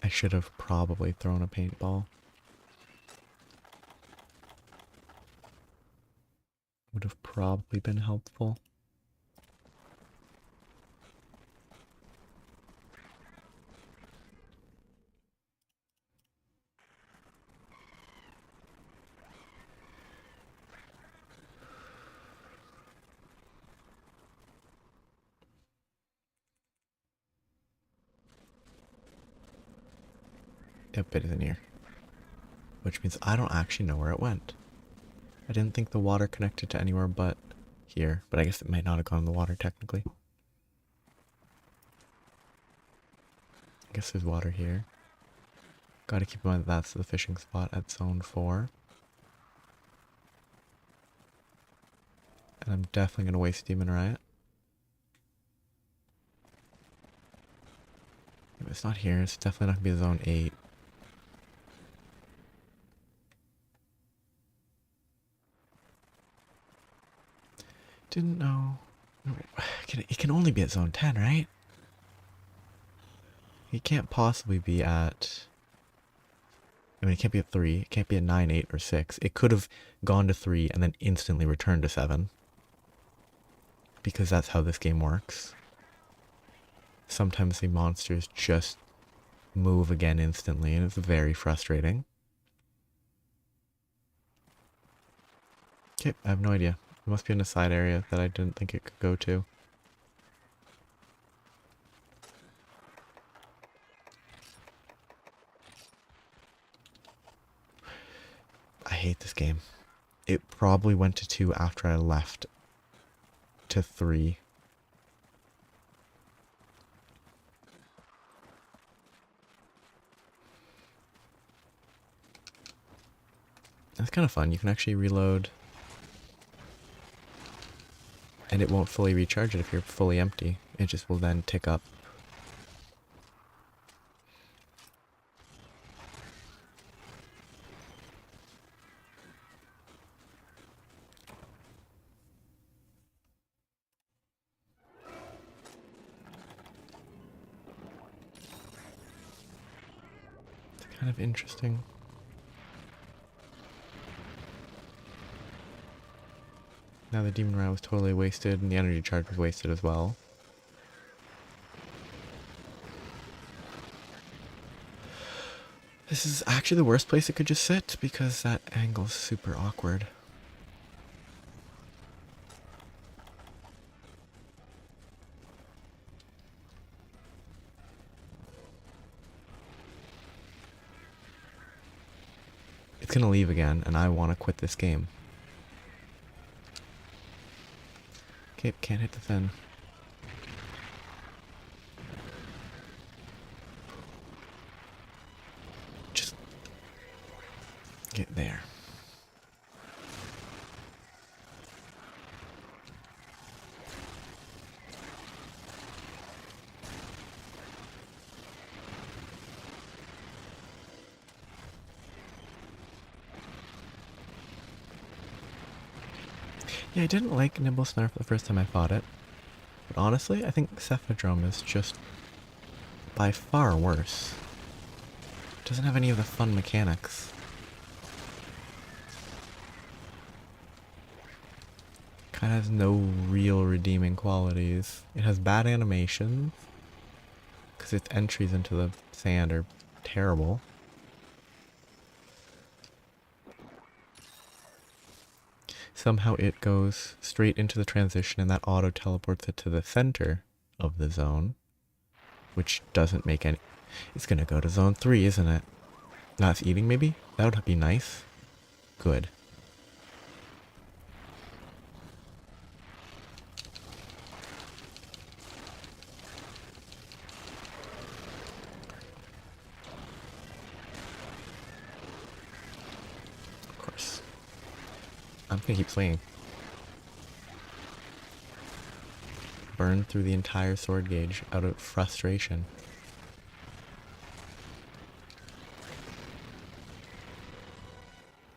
I should have probably thrown a paintball. Would have probably been helpful. Yep, it is in here. Which means I don't actually know where it went. I didn't think the water connected to anywhere but here, but I guess it might not have gone in the water technically. I guess there's water here. Gotta keep in mind that that's the fishing spot at zone 4. And I'm definitely gonna waste Demon Riot. If it's not here, it's definitely not gonna be zone 8. Didn't know. No, it can only be at zone 10, right? It can't possibly be at... I mean, it can't be at 3. It can't be at 9, 8, or 6. It could have gone to 3 and then instantly returned to 7. Because that's how this game works. Sometimes the monsters just move again instantly, and it's very frustrating. Okay, I have no idea. It must be in a side area that I didn't think it could go to. I hate this game. It probably went to 2 after I left to 3. That's kind of fun. You can actually reload And it won't fully recharge it if you're fully empty. It just will then tick up. It's kind of interesting. Now the Demon Rat was totally wasted, and the energy charge was wasted as well. This is actually the worst place it could just sit, because that angle's super awkward. It's gonna leave again, and I want to quit this game. Okay, can't hit the fin. Just get there. Yeah, I didn't like Nimble Snarf the first time I fought it. But honestly, I think Cephadrome is just by far worse. It doesn't have any of the fun mechanics. Kind of has no real redeeming qualities. It has bad animations, because its entries into the sand are terrible. Somehow it goes straight into the transition and that auto teleports it to the center of the zone, which doesn't make any... It's gonna go to zone 3, isn't it? Now it's eating, maybe? That would be nice. Good. Of course. I'm gonna keep swinging. Burn through the entire sword gauge out of frustration.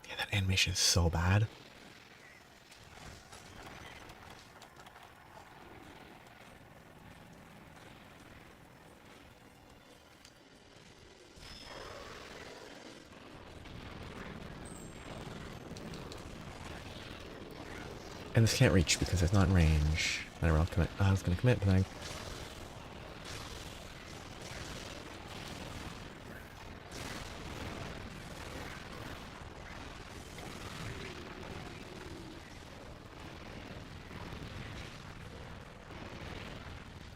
Yeah, that animation is so bad. And this can't reach because it's not in range. Whatever, I'll commit. I was gonna commit, but I...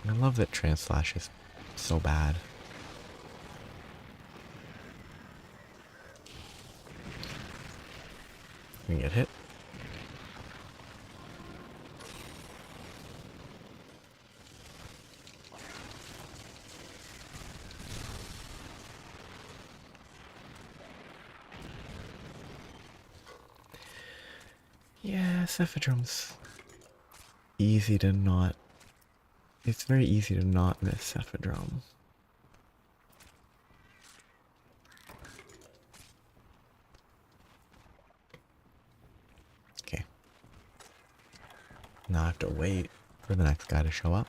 I love that Translash is so bad. We can get hit. Yeah, Cephadrome's easy to not... It's very easy to not miss Cephadrome. Okay. Now I have to wait for the next guy to show up.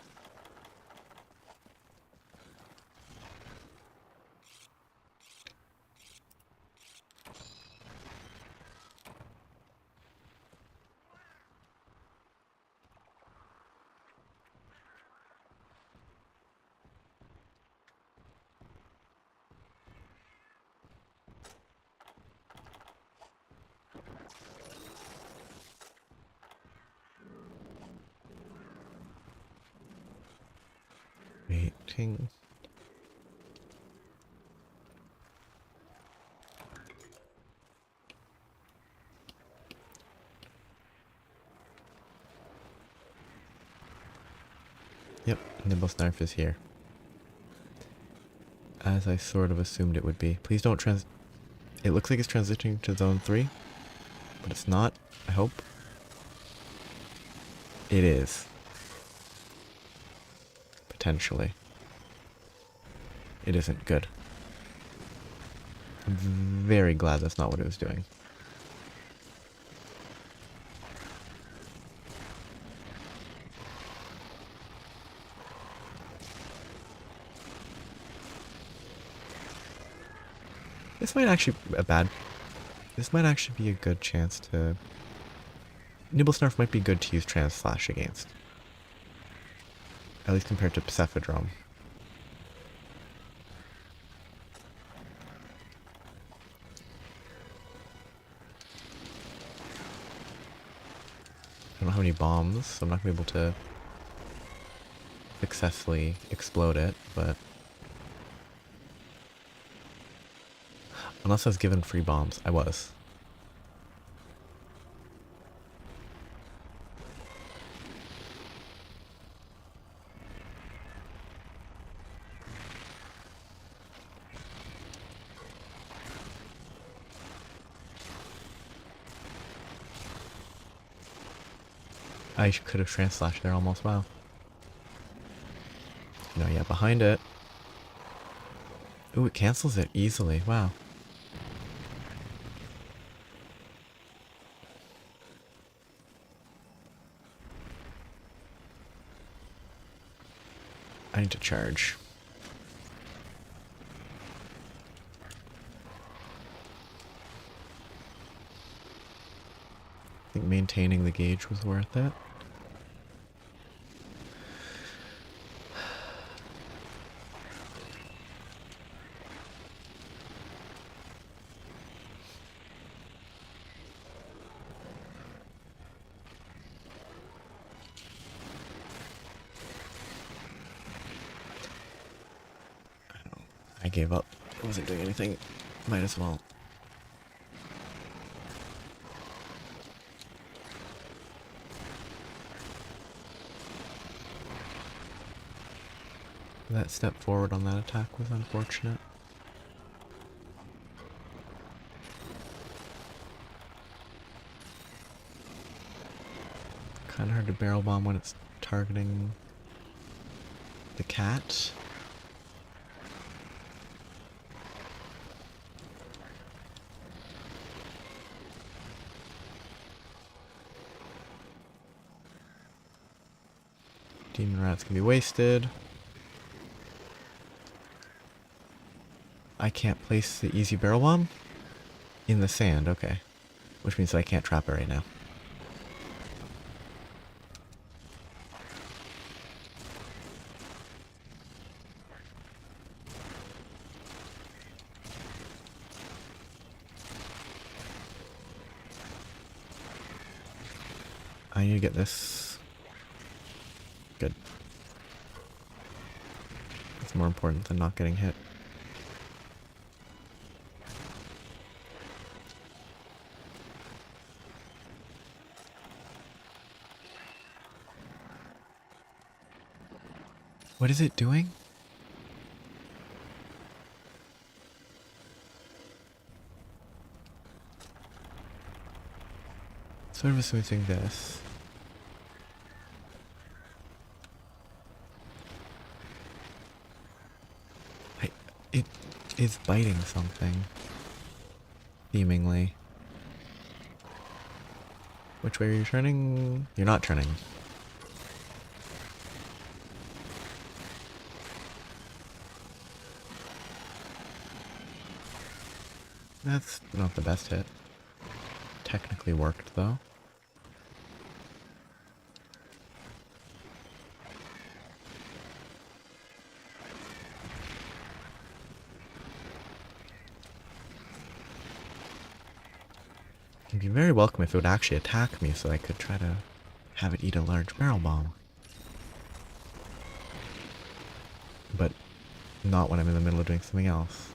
Waiting. Yep, Nimble Snarf is here. As I sort of assumed it would be. Please don't It looks like it's transitioning to zone 3, but it's not, I hope. It is. Potentially. It isn't good. I'm very glad that's not what it was doing. This might actually This might actually be a good chance to... Nibblesnarf might be good to use Transflash against. At least compared to Psephadrome. I don't have any bombs, so I'm not going to be able to successfully explode it, but... Unless I was given free bombs. I was. I could have Transflashed there almost, wow. No, yeah, behind it. Ooh, it cancels it easily, wow. I need to charge. I think maintaining the gauge was worth it. I gave up. I wasn't doing anything. Might as well. That step forward on that attack was unfortunate. Kinda hard to barrel bomb when it's targeting the cat. Demon rats can be wasted. I can't place the easy barrel bomb? In the sand, okay. Which means I can't trap it right now. I need to get this. Good. It's more important than not getting hit. What is it doing? Sort of assuming this. It is biting something. Seemingly. Which way are you turning? You're not turning. That's not the best hit. Technically worked though. It'd be very welcome if it would actually attack me so I could try to have it eat a large barrel bomb. But not when I'm in the middle of doing something else.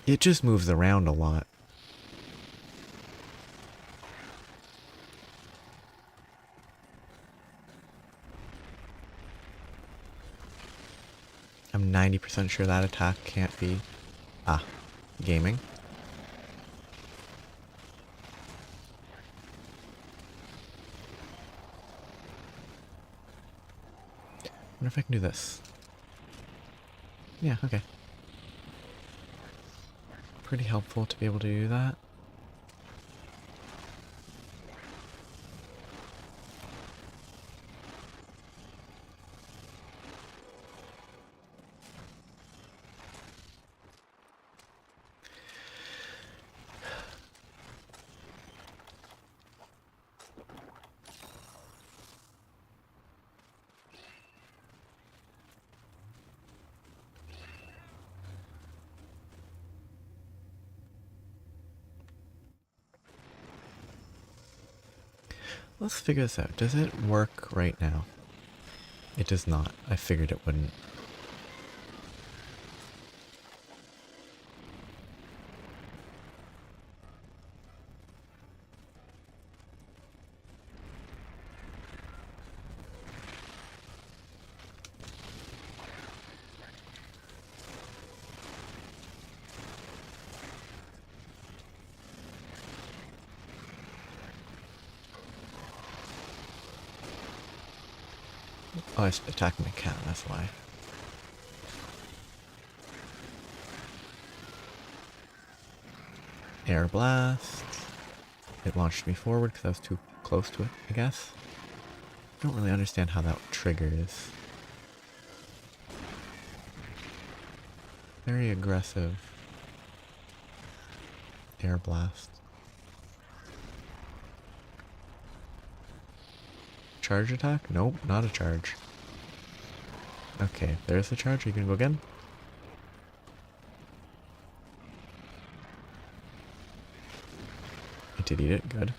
It just moves around a lot. I'm 90% 100% sure that attack can't be... Ah, gaming. I wonder if I can do this. Yeah, okay. Pretty helpful to be able to do that. Let's figure this out. Does it work right now? It does not. I figured it wouldn't. Oh, it's attacking my cat, that's why. Air blast. It launched me forward because I was too close to it, I guess. I don't really understand how that triggers. Very aggressive. Air blast. Charge attack? Nope, not a charge. Okay, there's the charge. Are you gonna go again? I did eat it, good.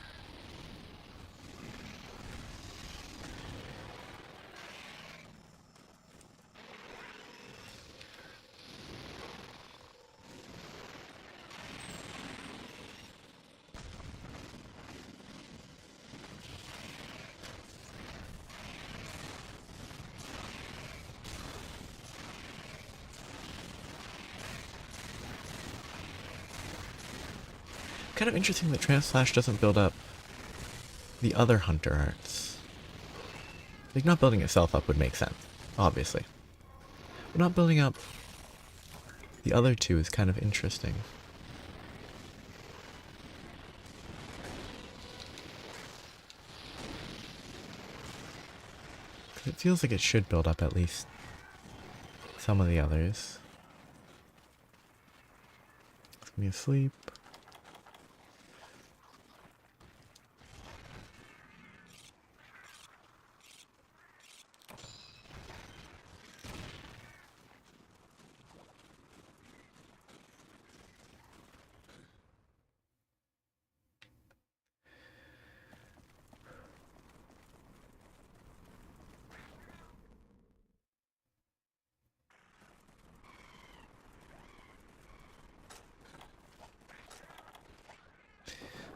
Kind of interesting that Transflash doesn't build up the other Hunter Arts. Like, not building itself up would make sense, obviously. But not building up the other two is kind of interesting. It feels like it should build up at least some of the others. It's gonna be asleep.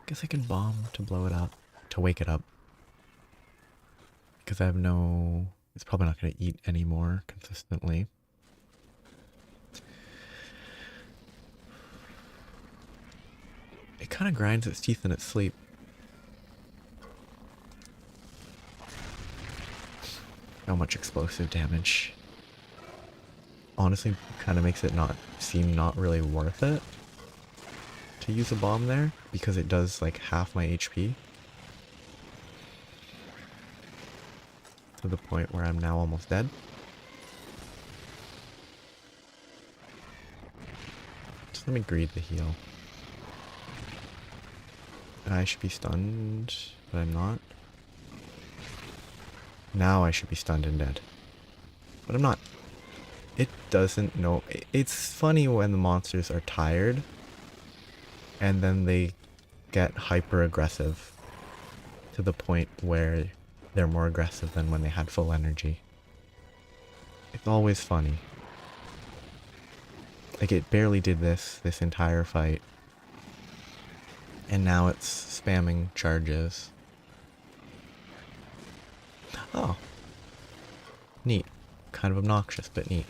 Guess I can bomb to blow it up, to wake it up. Because I have no... It's probably not going to eat anymore consistently. It kind of grinds its teeth in its sleep. How much explosive damage. Honestly, kind of makes it seem not really worth it to use a bomb there, because it does like half my HP. To the point where I'm now almost dead. Just let me greed the heal. I should be stunned, but I'm not. Now I should be stunned and dead. But I'm not. It doesn't know. It's funny when the monsters are tired and then they get hyper aggressive to the point where they're more aggressive than when they had full energy. It's always funny. Like, it barely did this entire fight. And now it's spamming charges. Oh. Neat. Kind of obnoxious, but neat.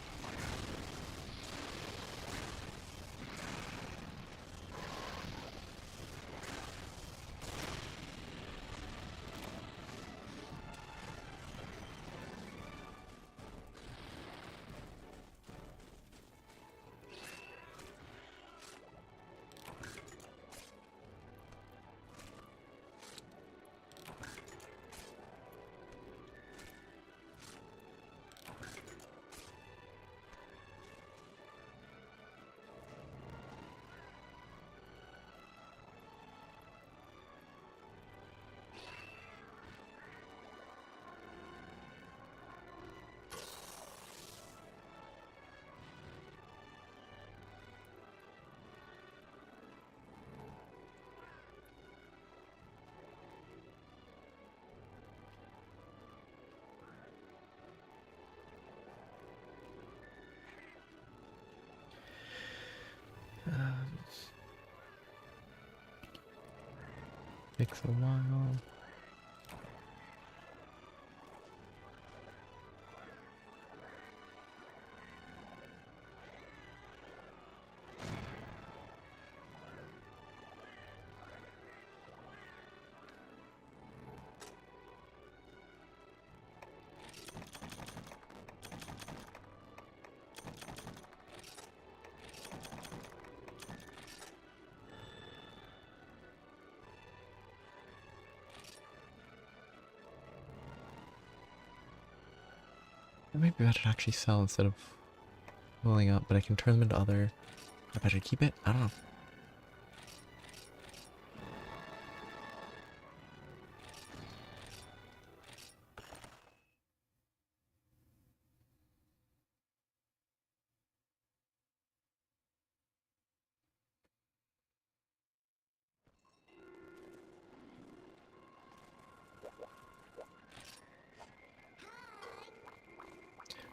Takes a while. It might be better to actually sell instead of pulling up, but I can turn them into other... I better keep it? I don't know.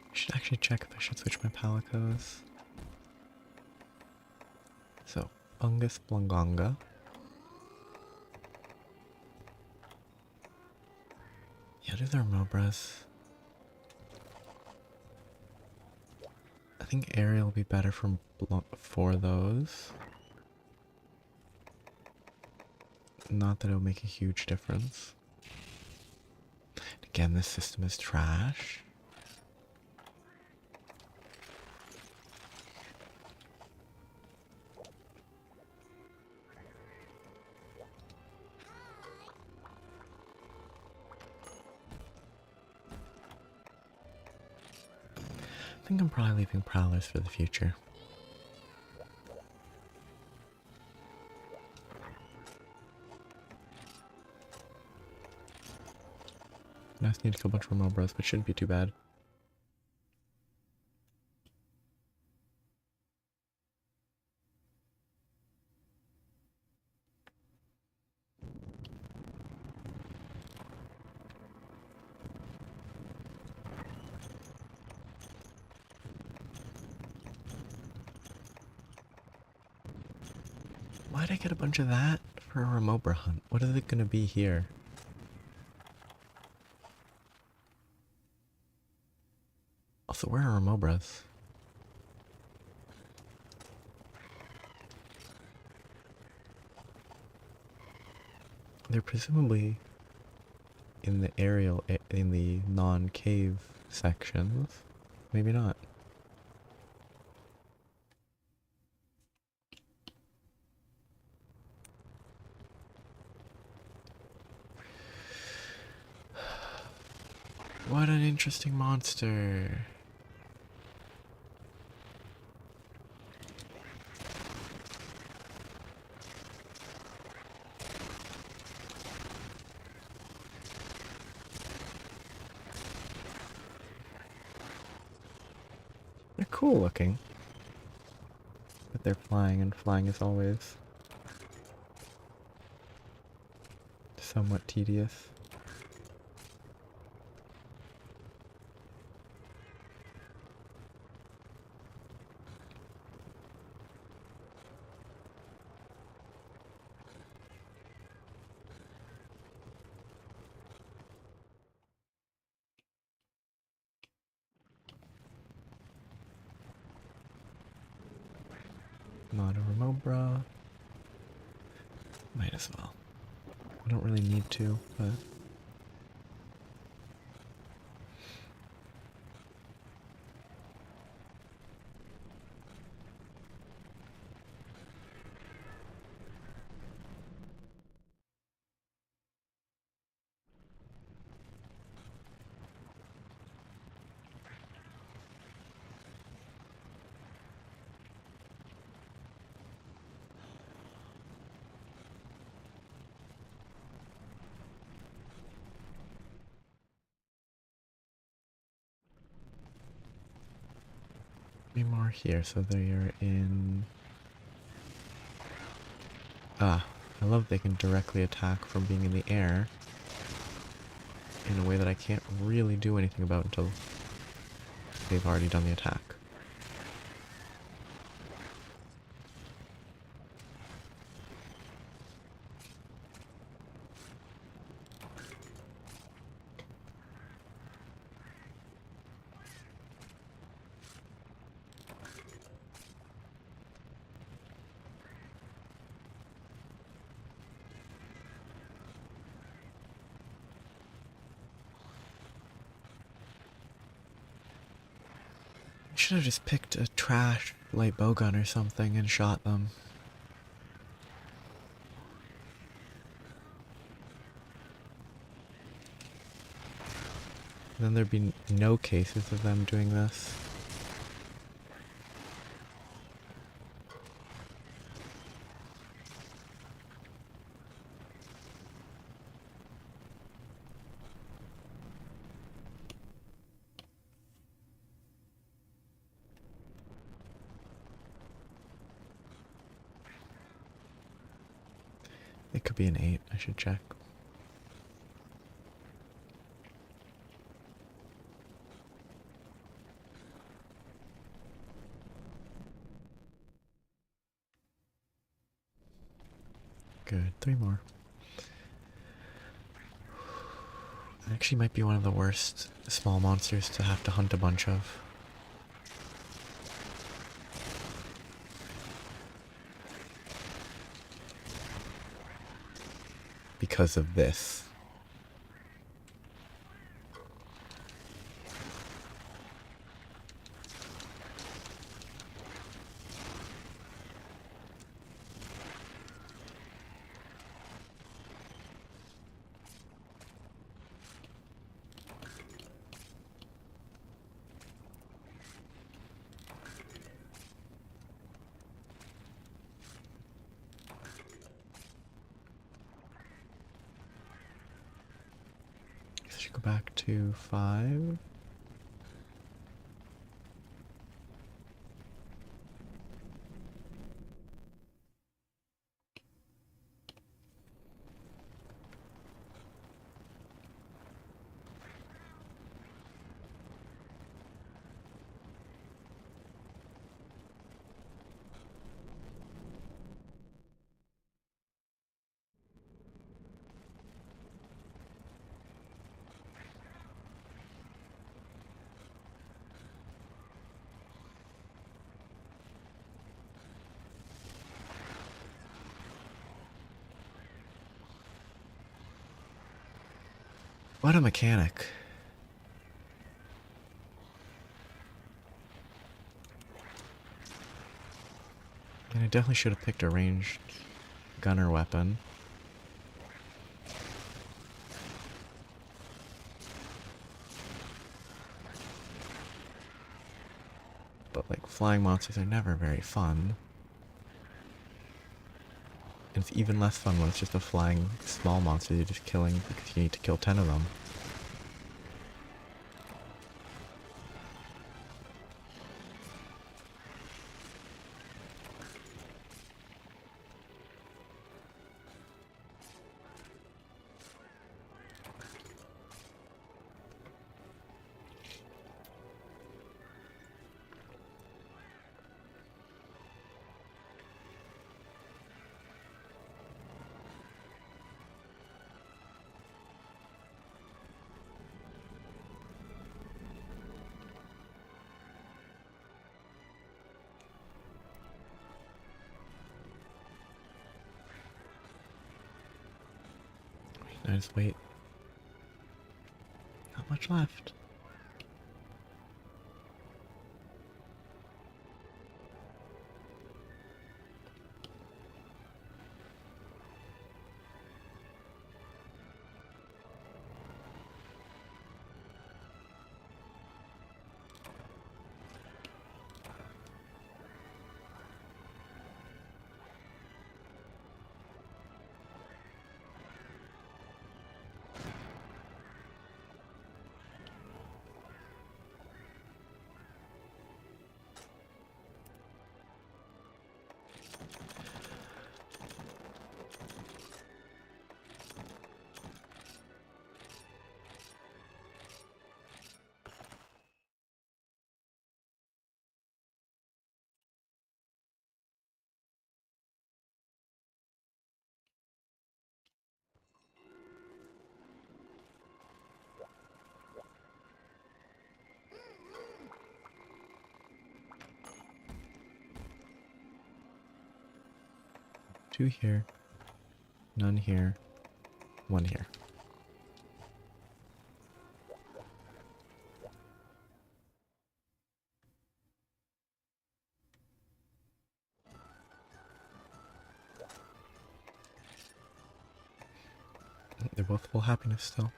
I should actually check if I should switch my palicos. So, Bungus Blongonga. Yeah, these are Mobras. I think Ariel will be better for those. Not that it'll make a huge difference. Again, this system is trash. I think I'm probably leaving Prowlers for the future. I just need to kill a bunch more Mobras, but shouldn't be too bad. Why'd I get a bunch of that for a Remobra hunt? What is it gonna be here? Also, where are Remobras? They're presumably in the aerial, in the non-cave sections. Maybe not. What an interesting monster. They're cool looking. But they're flying, and flying is always somewhat tedious. Not a Remobra. Might as well. I don't really need to, but... Be more here, so they are in... Ah, I love they can directly attack from being in the air in a way that I can't really do anything about until they've already done the attack. I should have just picked a trash light bowgun or something and shot them. Then there'd be no cases of them doing this. It could be an 8, I should check. Good, 3 more. It actually might be one of the worst small monsters to have to hunt a bunch of. Because of this. I should go back to 5. What a mechanic. And I definitely should have picked a ranged gunner weapon. But like flying monsters are never very fun. And it's even less fun when it's just a flying small monster you're just killing because you need to kill 10 of them. I just wait. Not much left. Two here, none here, one here. They're both full happiness still.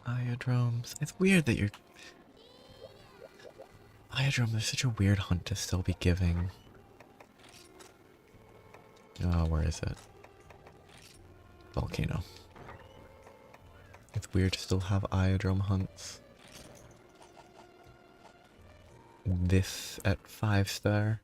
Iodromes. It's weird that you're... Iodrome is such a weird hunt to still be giving. Oh, where is it? Volcano. It's weird to still have Iodrome hunts. This at 5-star.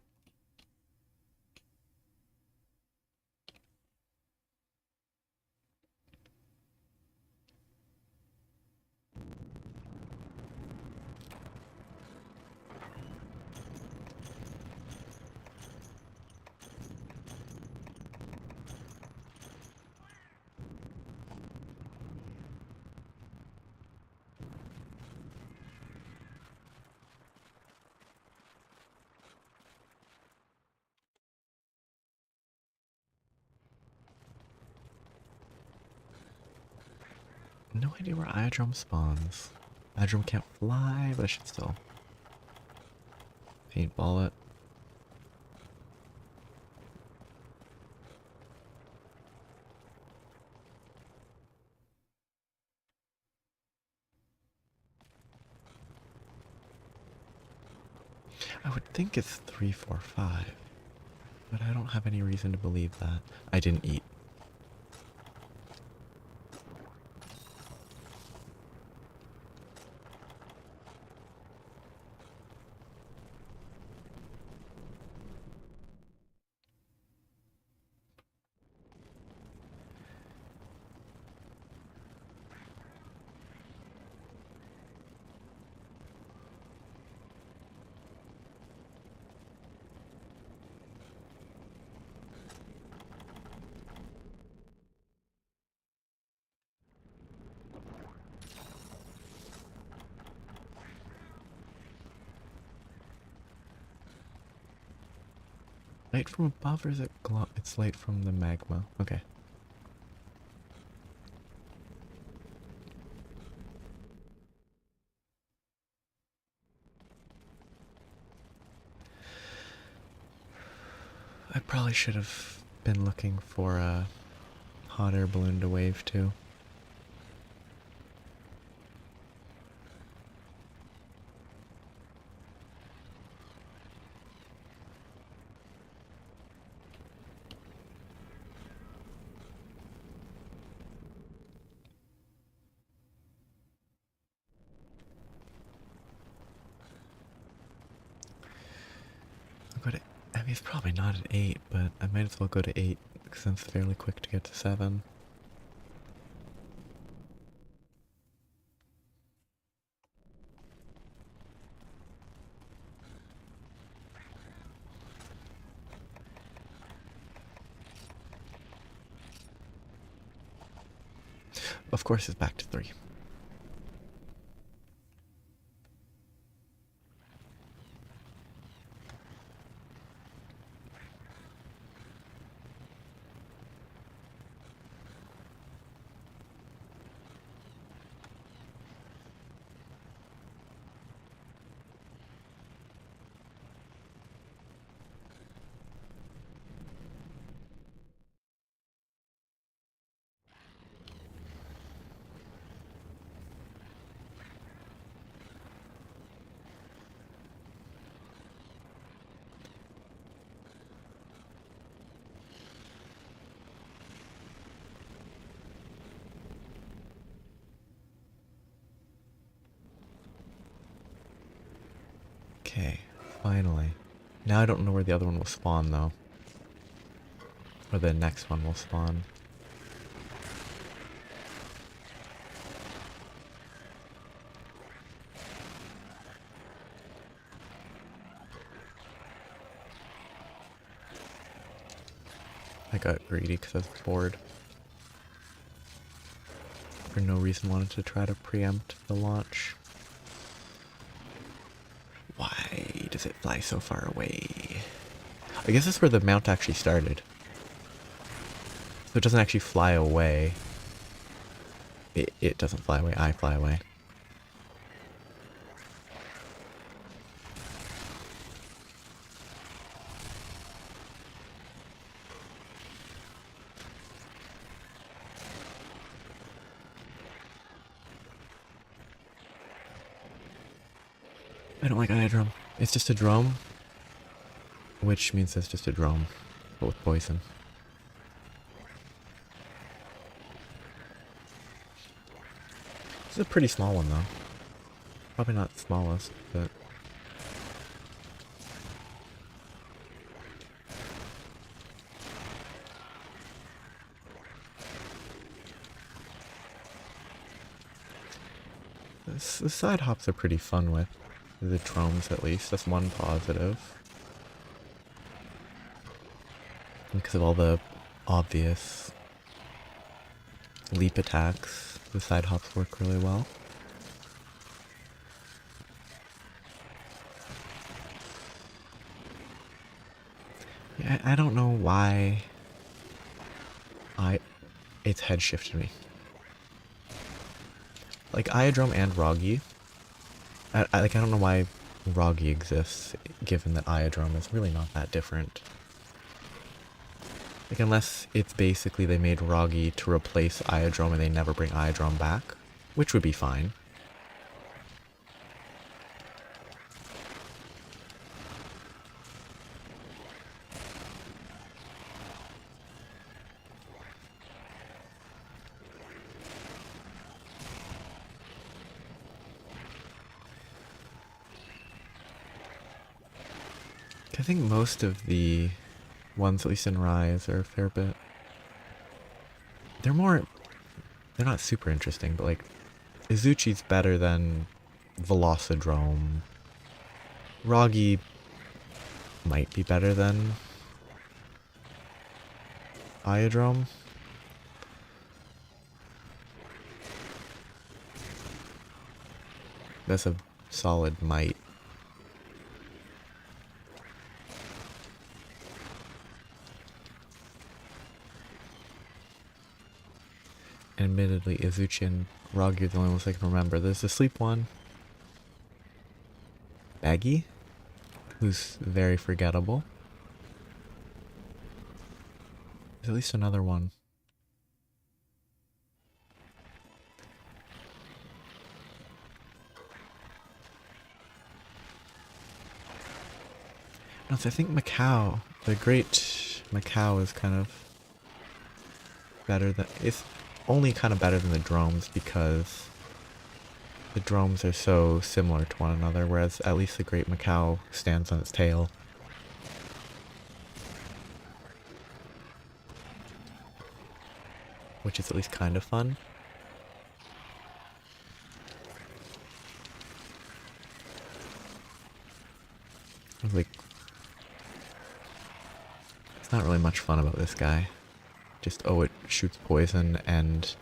No idea where Iodrome spawns. Iodrome can't fly, but I should still paintball it. I would think it's 3, 4, 5, but I don't have any reason to believe that. I didn't eat. Light from above, or is it it's light from the magma? Okay. I probably should have been looking for a hot air balloon to wave to. I'll go to, I mean, it's probably not at 8, but I might as well go to 8 since it's fairly quick to get to 7. Of course, it's back to 3. Okay, finally. Now I don't know where the other one will spawn, though. Or the next one will spawn. I got greedy because I was bored. for no reason wanted to try to preempt the launch. Why does it fly so far away? I guess that's where the mount actually started. So it doesn't actually fly away. It doesn't fly away, I fly away. I don't like Iodrome. It's just a drone, which means it's just a drone, but with poison. This is a pretty small one though. Probably not the smallest, but... The side hops are pretty fun with. The drones at least, that's one positive. Because of all the obvious leap attacks, the side hops work really well. Yeah, I don't know why it's head shifted me. Like Iodrome and Roggy, I don't know why Roggy exists, given that Iodrome is really not that different. Like, unless it's basically they made Roggy to replace Iodrome and they never bring Iodrome back, which would be fine. I think most of the ones, at least in Rise, are a fair bit. They're not super interesting, but like, Izuchi's better than Velocidrome. Roggy might be better than Iodrome. That's a solid might. Admittedly, Izuchi and Roggy are the only ones I can remember. There's the sleep one. Baggy, who's very forgettable. There's at least another one. No, so I think Macau, the great Macau, is kind of better than... It's only kind of better than the drones because the drones are so similar to one another, whereas at least the Great Macau stands on its tail. Which is at least kind of fun. Like, it's not really much fun about this guy. Just, oh, it shoots poison and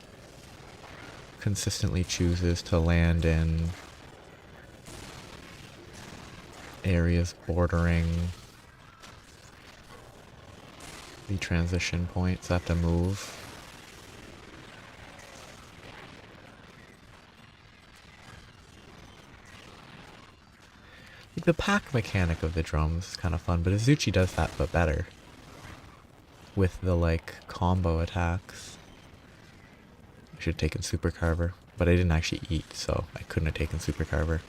consistently chooses to land in areas bordering the transition points. I have to move. Like, the pack mechanic of the drums is kind of fun, but Izuchi does that but better. With the, like, combo attacks. I should have taken Super Carver, but I didn't actually eat, so I couldn't have taken Super Carver.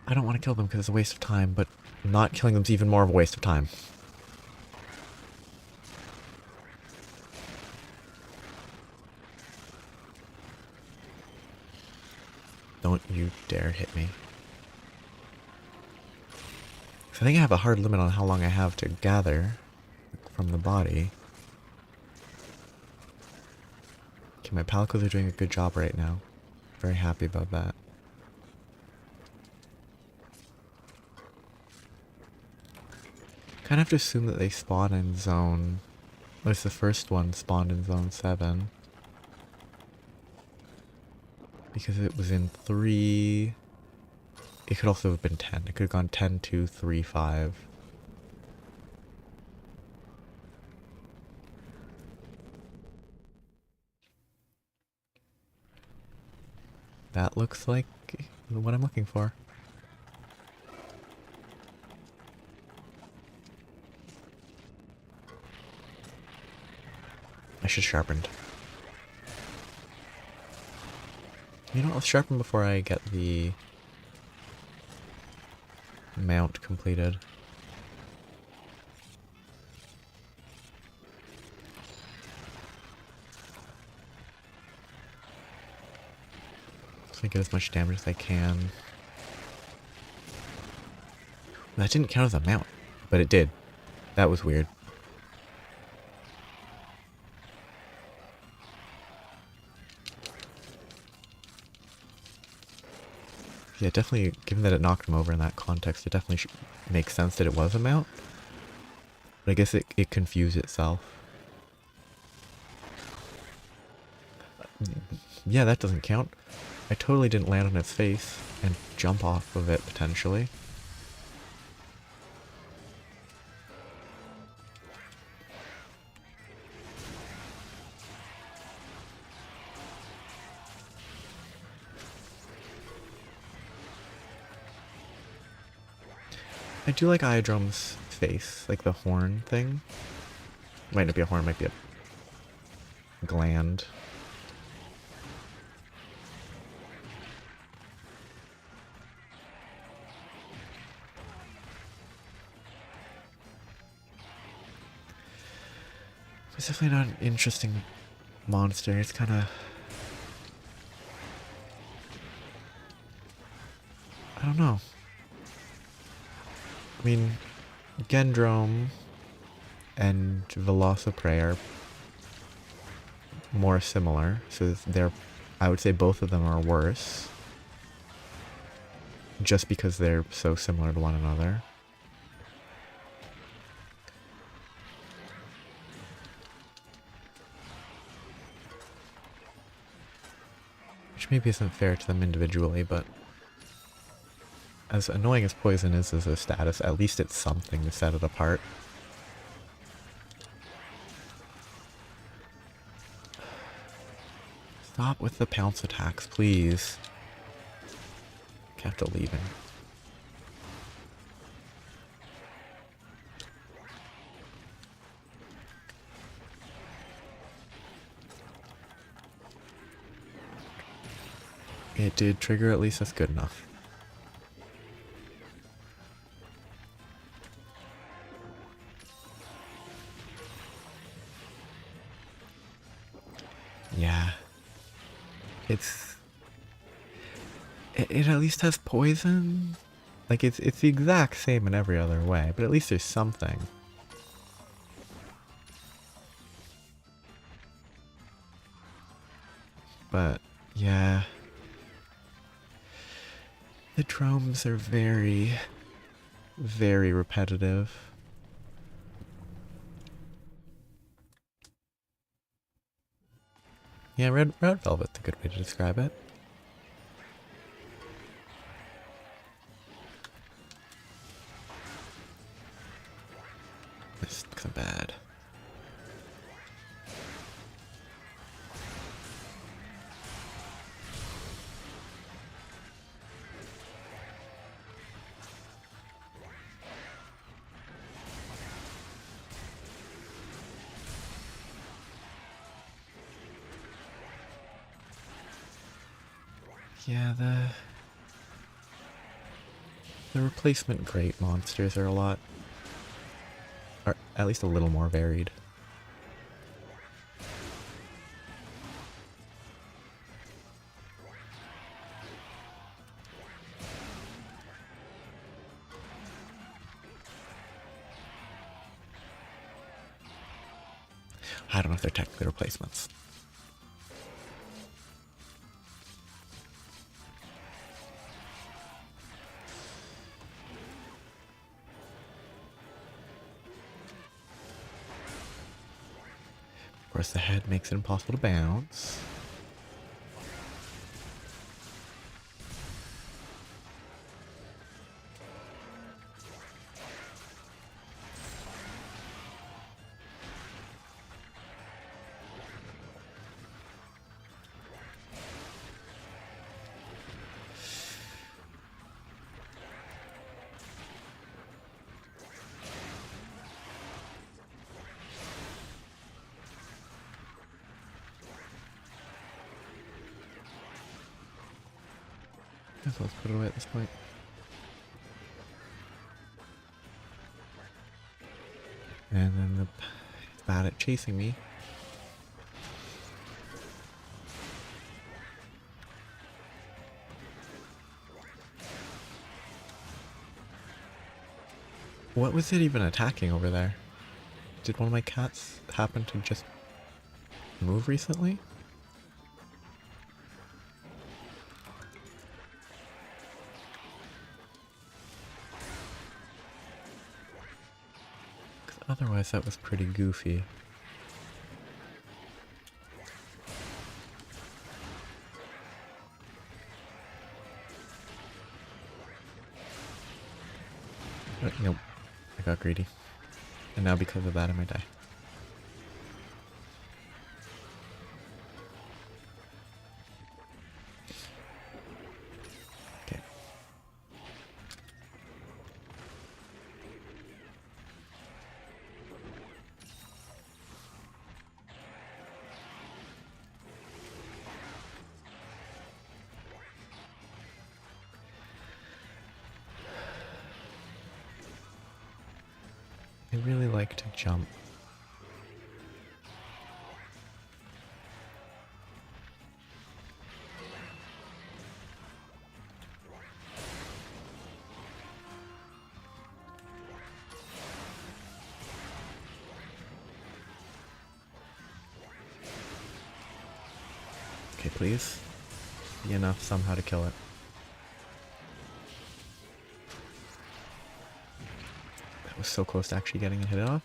I don't want to kill them because it's a waste of time, but not killing them is even more of a waste of time. Don't you dare hit me. So I think I have a hard limit on how long I have to gather from the body. Okay, my Palicos are doing a good job right now. Very happy about that. kind of have to assume that they spawn in zone... At least the first one spawned in zone 7. Because it was in 3... It could also have been 10. It could have gone 10, 2, 3, 5. That looks like what I'm looking for. I should sharpened. You know, let's sharpen before I get the mount completed. So I get as much damage as I can. That didn't count as a mount, but it did. That was weird. Yeah, definitely, given that it knocked him over in that context, it definitely makes sense that it was a mount. But I guess it confused itself. Yeah, that doesn't count. I totally didn't land on its face and jump off of it, potentially. I do like Iodrome's face, like the horn thing. Might not be a horn, might be a gland. It's definitely not an interesting monster. It's kind of... I don't know. I mean, Gendrome and Velociprey are more similar, so they're... I would say both of them are worse. Just because they're so similar to one another. Which maybe isn't fair to them individually, but as annoying as poison is as a status, at least it's something to set it apart. Stop with the pounce attacks, please. Kept leaving. It did trigger, at least that's good enough. Yeah. It at least has poison. Like it's the exact same in every other way, but at least there's something. But yeah. The drones are very, very repetitive. Yeah, red velvet's a good way to describe it. This looks bad. Yeah, the replacement great monsters are at least a little more varied. I don't know if they're technically replacements. course, the head makes it impossible to bounce. Guess let's put it away at this point. And then it's bad at chasing me. What was it even attacking over there? Did one of my cats happen to just move recently? Otherwise, that was pretty goofy. Nope. I got greedy. And now because of that, I might die. Okay. I really like to jump. Okay, please. Be enough somehow to kill it. That was so close to actually getting a hit off.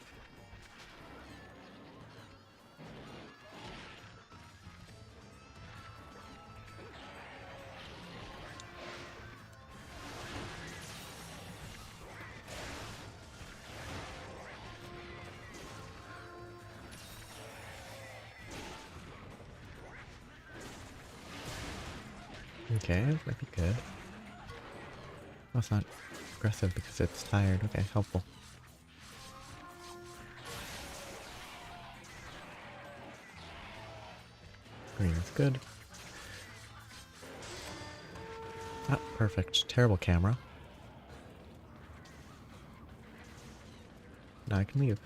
Okay, that might be good. Oh, it's not aggressive because it's tired. Okay, helpful. Green is good. Ah, perfect. Terrible camera. Now I can leave.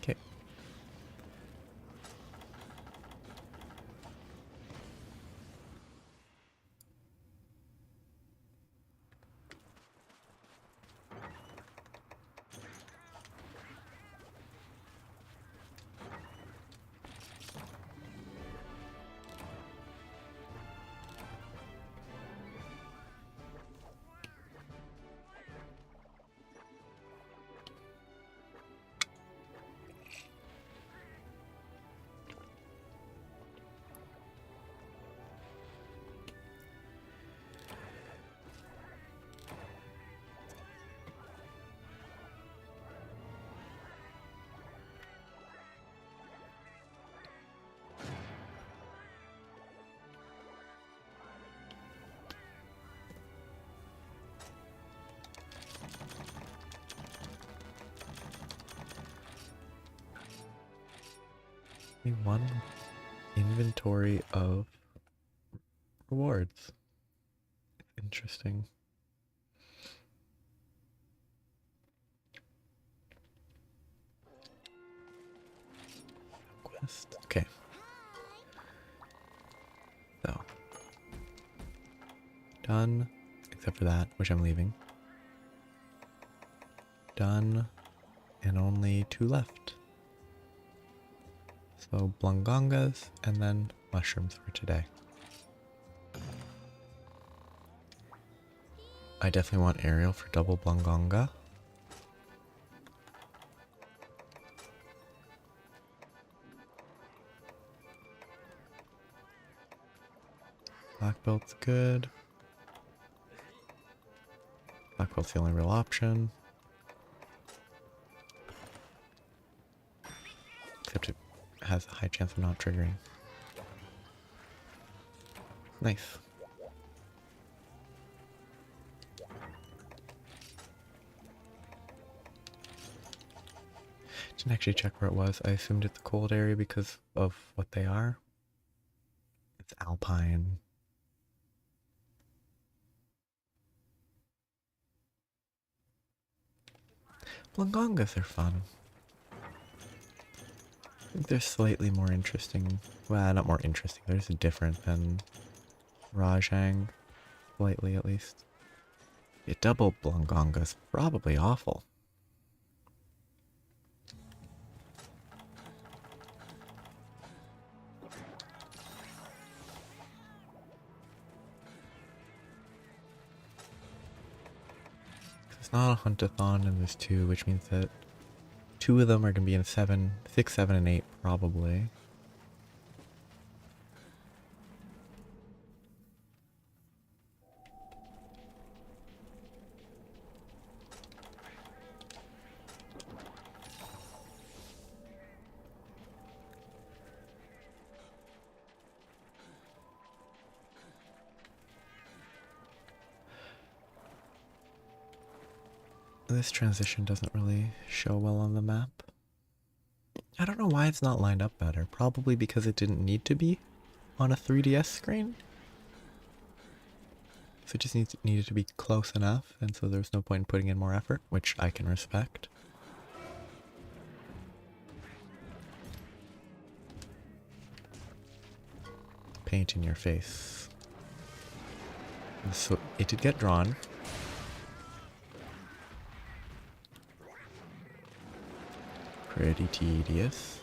Okay. One inventory of rewards. Interesting. Quest. Okay. So. Done. Except for that, which I'm leaving. Done. And only 2 left. So Blongongas and then mushrooms for today. I definitely want Aerial for double Blongonga. Black belt's good. Black belt's the only real option. Except it has a high chance of not triggering. Nice. Didn't actually check where it was. I assumed it's a cold area because of what they are. It's alpine. Blongongas are fun. I think they're slightly more interesting. Well, not more interesting. They're just different than Rajang. Slightly, at least. Yeah, double Blongonga's probably awful. It's not a Huntathon and there's two, which means that two of them are going to be in 7, 6, 7, and 8 probably. This transition doesn't really show well on the map. I don't know why it's not lined up better. Probably because it didn't need to be on a 3DS screen. So it just needed to be close enough, and so there's no point in putting in more effort, which I can respect. Paint in your face. So it did get drawn. Pretty tedious.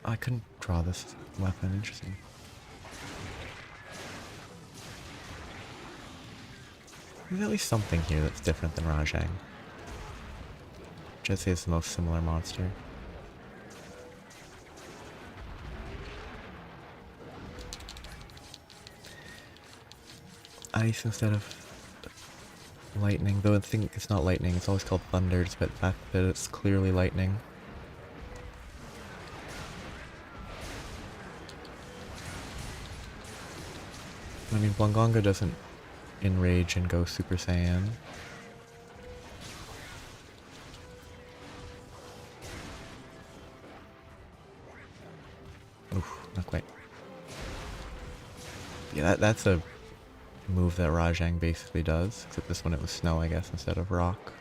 I couldn't draw this weapon, interesting. There's at least something here that's different than Rajang. Which I'd say is the most similar monster. Ice instead of lightning, though I think it's not lightning, it's always called thunder, despite the fact that it's clearly lightning. I mean, Blongonga doesn't enrage and go Super Saiyan. Oof, not quite. Yeah, that's a move that Rajang basically does, except this one it was snow, I guess, instead of rock.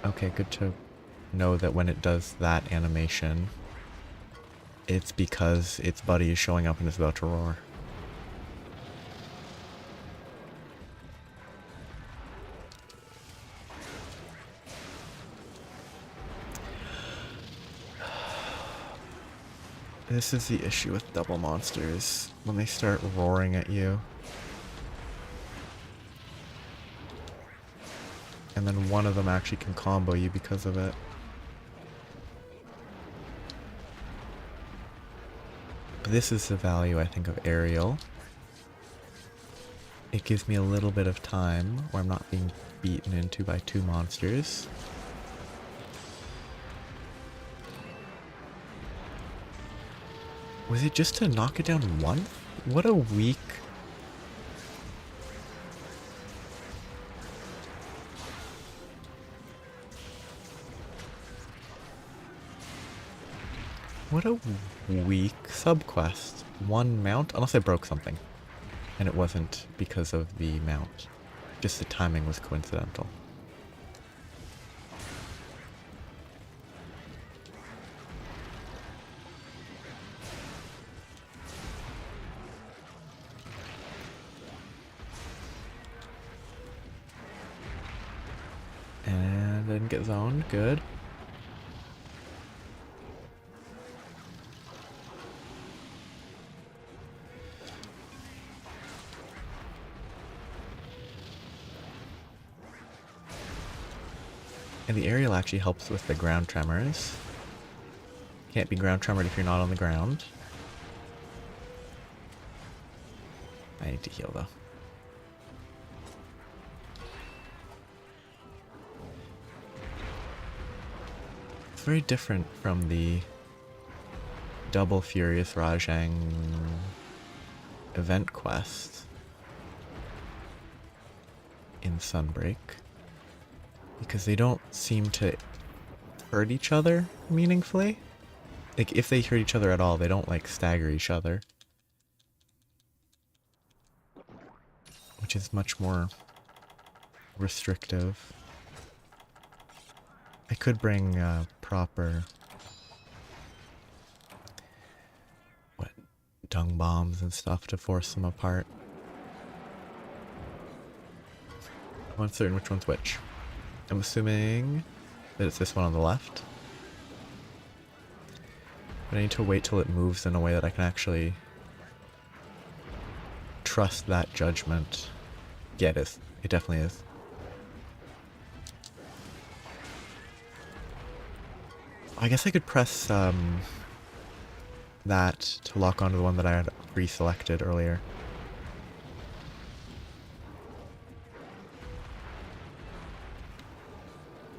Okay, good to know that when it does that animation, it's because its buddy is showing up and is about to roar. This is the issue with double monsters, when they start roaring at you. And then one of them actually can combo you because of it. This is the value, I think, of Aerial. It gives me a little bit of time where I'm not being beaten into by two monsters. Was it just to knock it down once? What a weak... What a weak subquest. One mount? Unless I broke something. And it wasn't because of the mount. Just the timing was coincidental. didn't get zoned. Good. And the aerial actually helps with the ground tremors. Can't be ground tremored if you're not on the ground. I need to heal though. It's very different from the double Furious Rajang event quest in Sunbreak, because they don't seem to hurt each other meaningfully. Like, if they hurt each other at all, they don't, like, stagger each other. Which is much more restrictive. I could bring proper... what? Dung bombs and stuff to force them apart. I'm uncertain which one's which. I'm assuming that it's this one on the left. But I need to wait till it moves in a way that I can actually trust that judgment. Yeah, it is. It definitely is. I guess I could press that to lock onto the one that I had pre-selected earlier.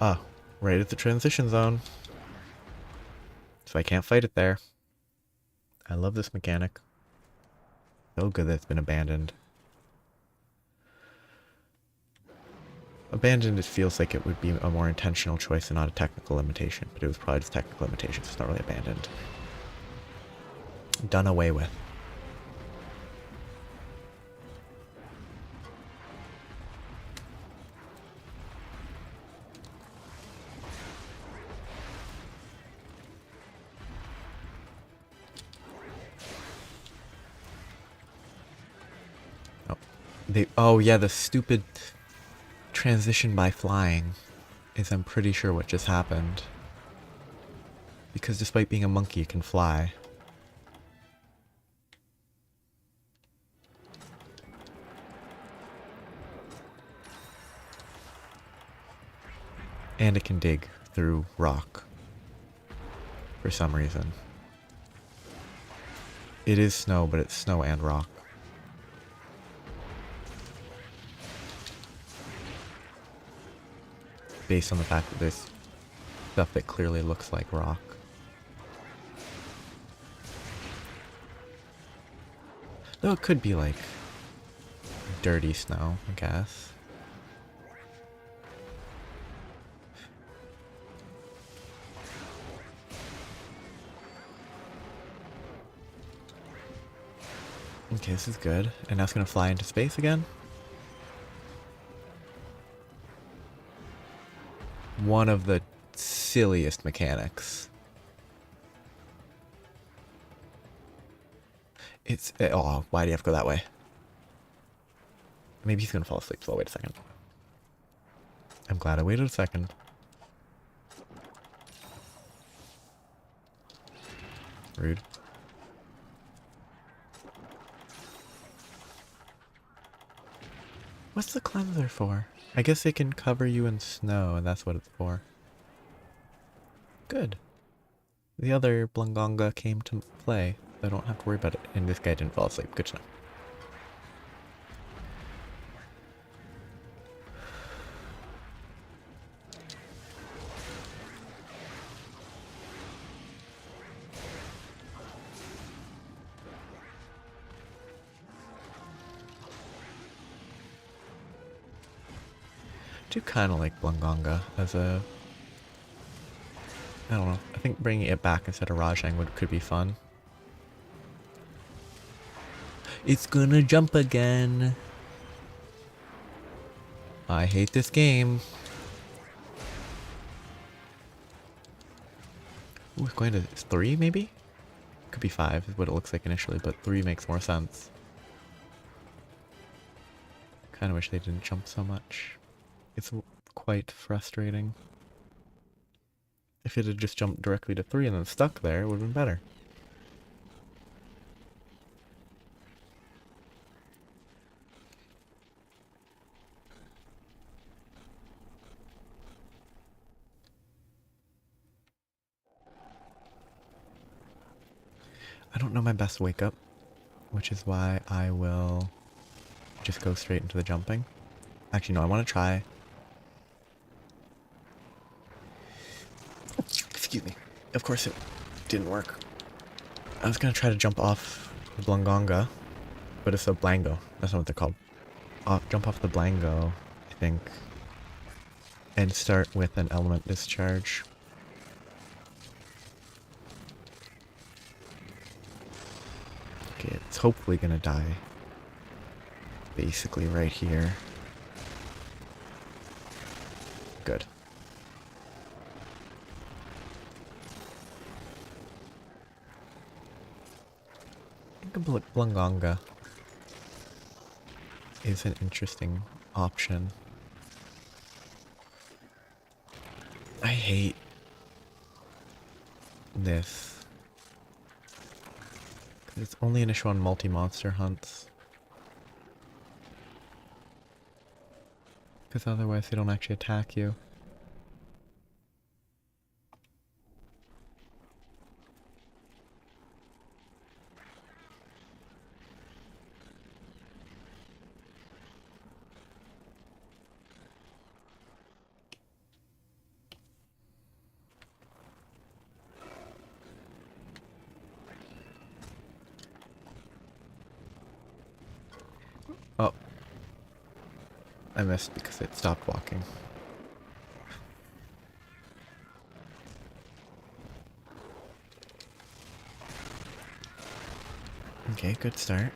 Ah, right at the transition zone. So I can't fight it there. I love this mechanic. So good that it's been abandoned. Abandoned, it feels like it would be a more intentional choice and not a technical limitation, but it was probably just technical limitations. It's not really abandoned. Done away with. Oh yeah, the stupid transition by flying is, I'm pretty sure, what just happened. Because despite being a monkey, it can fly. And it can dig through rock. For some reason. It is snow, but it's snow and rock. Based on the fact that there's stuff that clearly looks like rock. Though it could be like dirty snow, I guess. Okay, this is good. And now it's gonna fly into space again. One of the silliest mechanics. It's... oh, why do you have to go that way? Maybe he's gonna fall asleep, so I'll wait a second. I'm glad I waited a second. Rude. What's the cleanser for? I guess it can cover you in snow, and that's what it's for. Good. The other Blungonga came to play. I don't have to worry about it. And this guy didn't fall asleep. Good to know. I do kind of like Blungonga as a... I don't know. I think bringing it back instead of Rajang could be fun. It's gonna jump again. I hate this game. Ooh, it's going to 3 maybe? Could be 5 is what it looks like initially, but 3 makes more sense. Kinda wish they didn't jump so much. It's quite frustrating. If it had just jumped directly to 3 and then stuck there, it would have been better. I don't know my best wake up, which is why I will just go straight into the jumping. Actually, no, I want to try. Excuse me. Of course it didn't work. I was going to try to jump off the Blungonga, but it's a Blango. That's not what they're called. Jump off the Blango, I think, and start with an element discharge. Okay, it's hopefully gonna die. Basically right here. Good. I think Blungonga is an interesting option. I hate this. It's only an issue on multi-monster hunts. Because otherwise they don't actually attack you. Oh. I missed because it stopped walking. Okay, good start.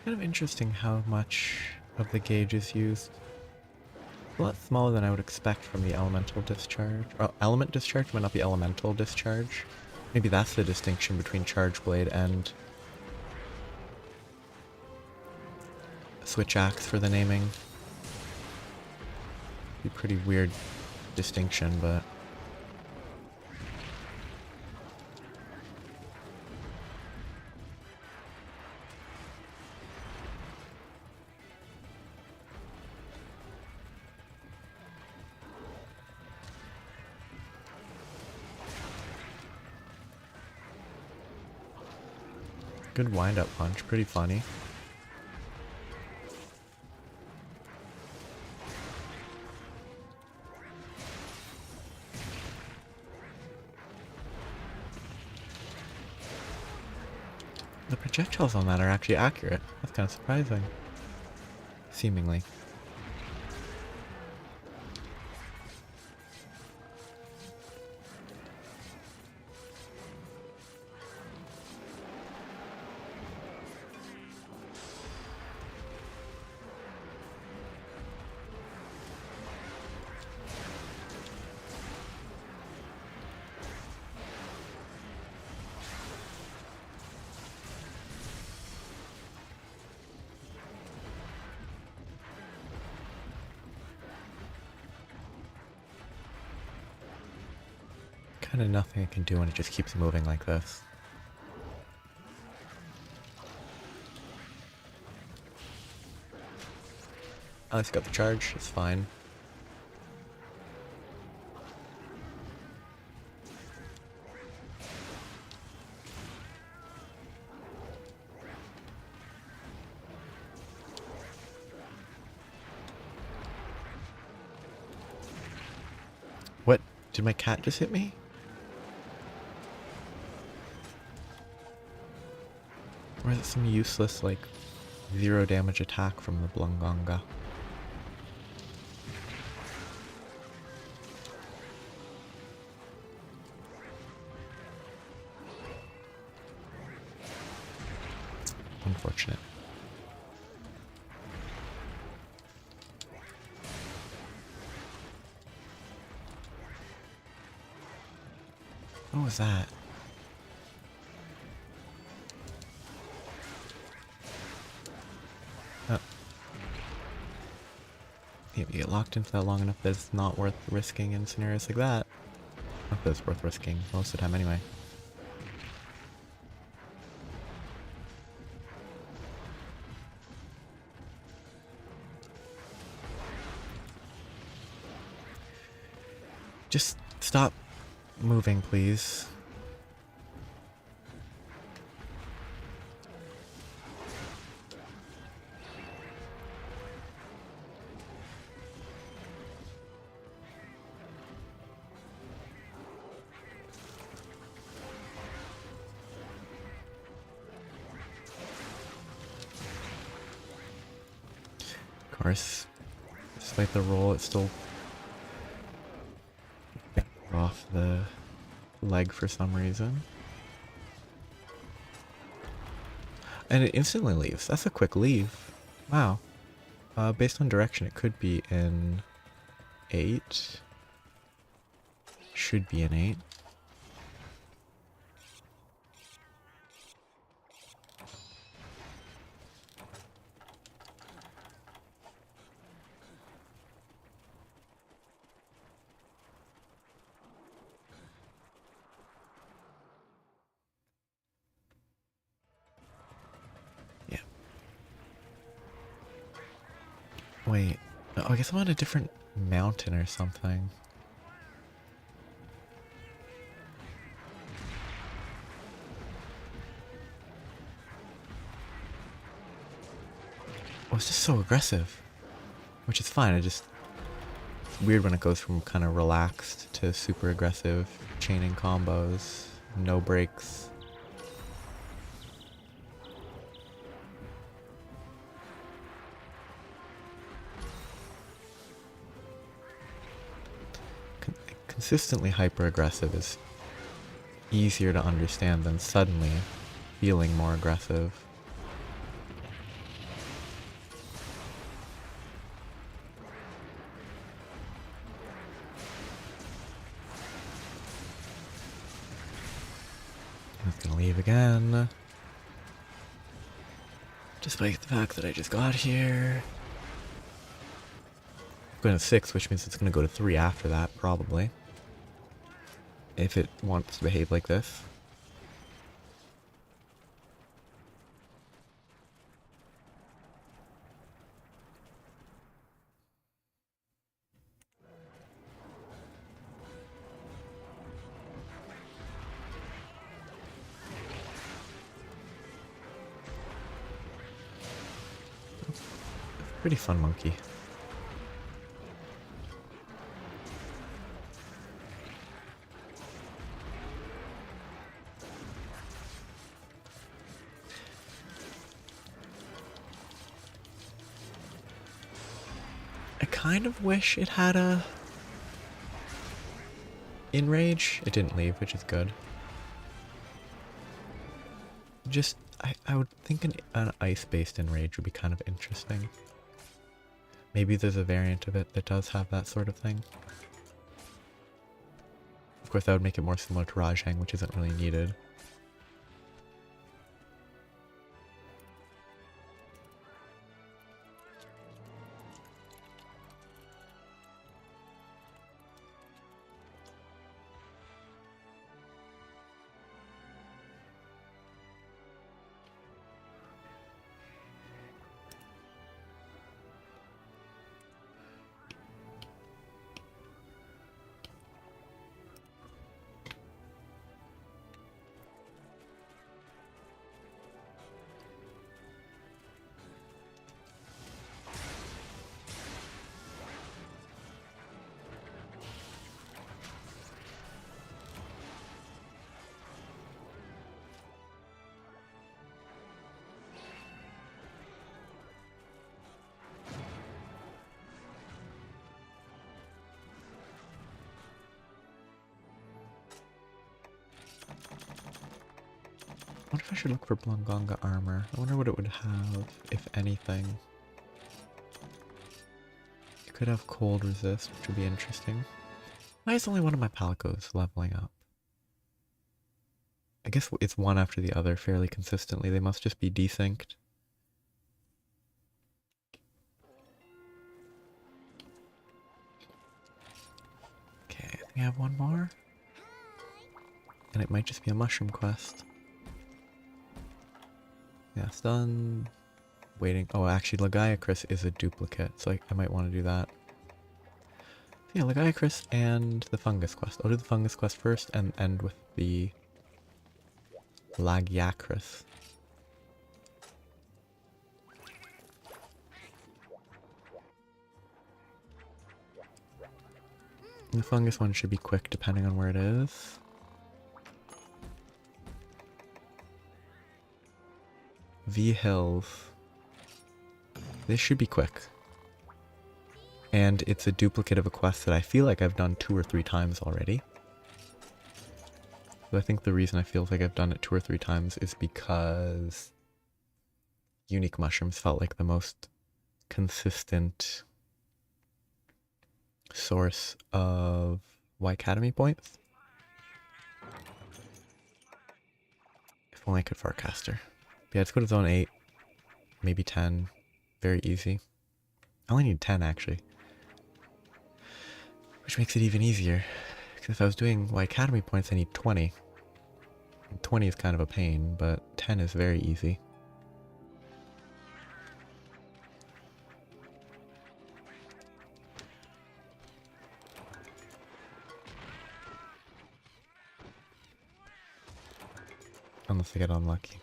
Kind of interesting how much of the gauge is used. A lot smaller than I would expect from the elemental discharge. Oh, element discharge might not be elemental discharge. Maybe that's the distinction between Charge Blade and Switch Axe for the naming. Be a pretty weird distinction, but good wind-up punch, pretty funny. The projectiles on that are actually accurate. That's kind of surprising. Seemingly. Kind of nothing I can do when it just keeps moving like this. At least got the charge, it's fine. What? Did my cat just hit me? some useless, like, 0 damage attack from the Blunganga. Unfortunate. What was that? Oh. If you get locked into that long enough, that it's not worth risking in scenarios like that. Not that it's worth risking most of the time anyway. Just stop moving, please. Of course, despite the roll, it's still off the leg for some reason. And it instantly leaves. That's a quick leave. Wow. Based on direction, it could be in 8. Should be in 8. Yeah. Wait. Oh, I guess I'm on a different mountain or something. Oh, it's just so aggressive. Which is fine, it's weird when it goes from kind of relaxed to super aggressive, chaining combos, no breaks. Consistently hyper aggressive is easier to understand than suddenly feeling more aggressive. It's gonna leave again. Despite the fact that I just got here. I'm going to 6, which means it's gonna go to 3 after that, probably. If it wants to behave like this. Pretty fun monkey. I kind of wish it had a Enrage. It didn't leave, which is good. Just, I would think an ice-based Enrage would be kind of interesting. Maybe there's a variant of it that does have that sort of thing. Of course, that would make it more similar to Rajang, which isn't really needed. wonder if I should look for Blongonga armor. I wonder what it would have, if anything. It could have cold resist, which would be interesting. Why is only one of my Palicos leveling up? I guess it's one after the other fairly consistently. They must just be desynced. Okay, I think I have one more. And it might just be a mushroom quest. Yeah, it's done. Waiting. Oh, actually, Lagiacrus is a duplicate, so I might want to do that. Yeah, Lagiacrus and the fungus quest. I'll do the fungus quest first and end with the Lagiacrus. The fungus one should be quick depending on where it is. V Hills. This should be quick. And it's a duplicate of a quest that I feel like I've done 2 or 3 times already. So I think the reason I feel like I've done it 2 or 3 times is because unique mushrooms felt like the most consistent source of Y Academy points. If only I could Farcaster. Yeah, let's go to zone 8. Maybe 10. Very easy. I only need 10 actually. Which makes it even easier. Because if I was doing Y Academy points, I need 20. And 20 is kind of a pain, but 10 is very easy. Unless I get unlucky.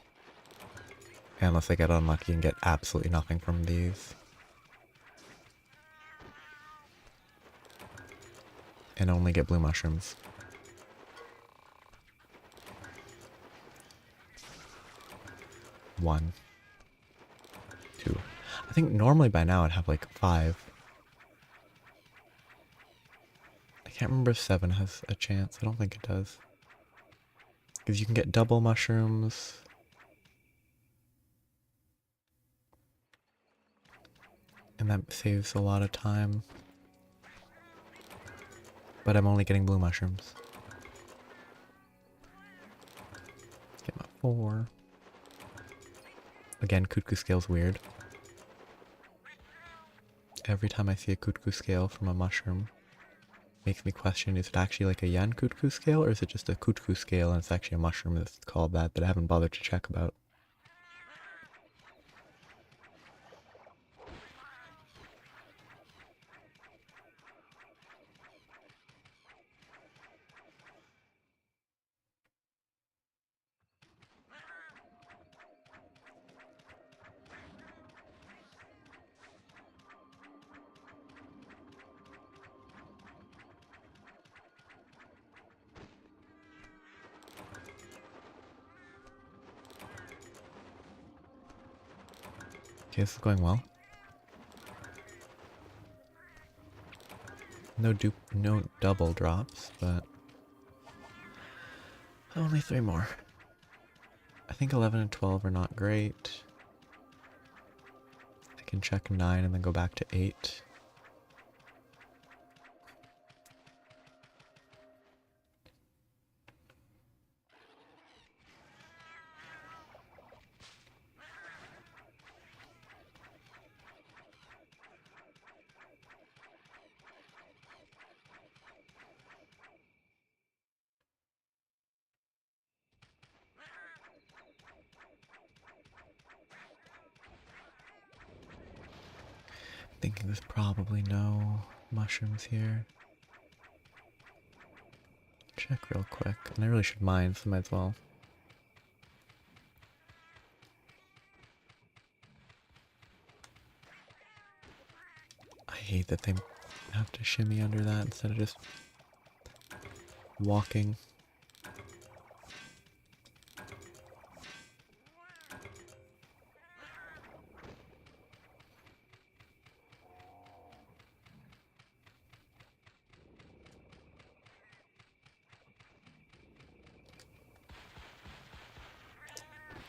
Unless I get unlucky and get absolutely nothing from these. And only get blue mushrooms. One. 2. I think normally by now I'd have like 5. I can't remember if 7 has a chance. I don't think it does. Because you can get double mushrooms. And that saves a lot of time. But I'm only getting blue mushrooms. Get my 4. Again, Kutku Scale's weird. Every time I see a Kutku Scale from a mushroom, makes me question, is it actually like a Yan Kutku Scale, or is it just a Kutku Scale and it's actually a mushroom that's called that I haven't bothered to check about? Okay, this is going well. No double drops, but only 3 more. I think 11 and 12 are not great. I can check 9 and then go back to 8. Thinking there's probably no mushrooms here. Check real quick. And I really should mine, so might as well. I hate that they have to shimmy under that instead of just walking.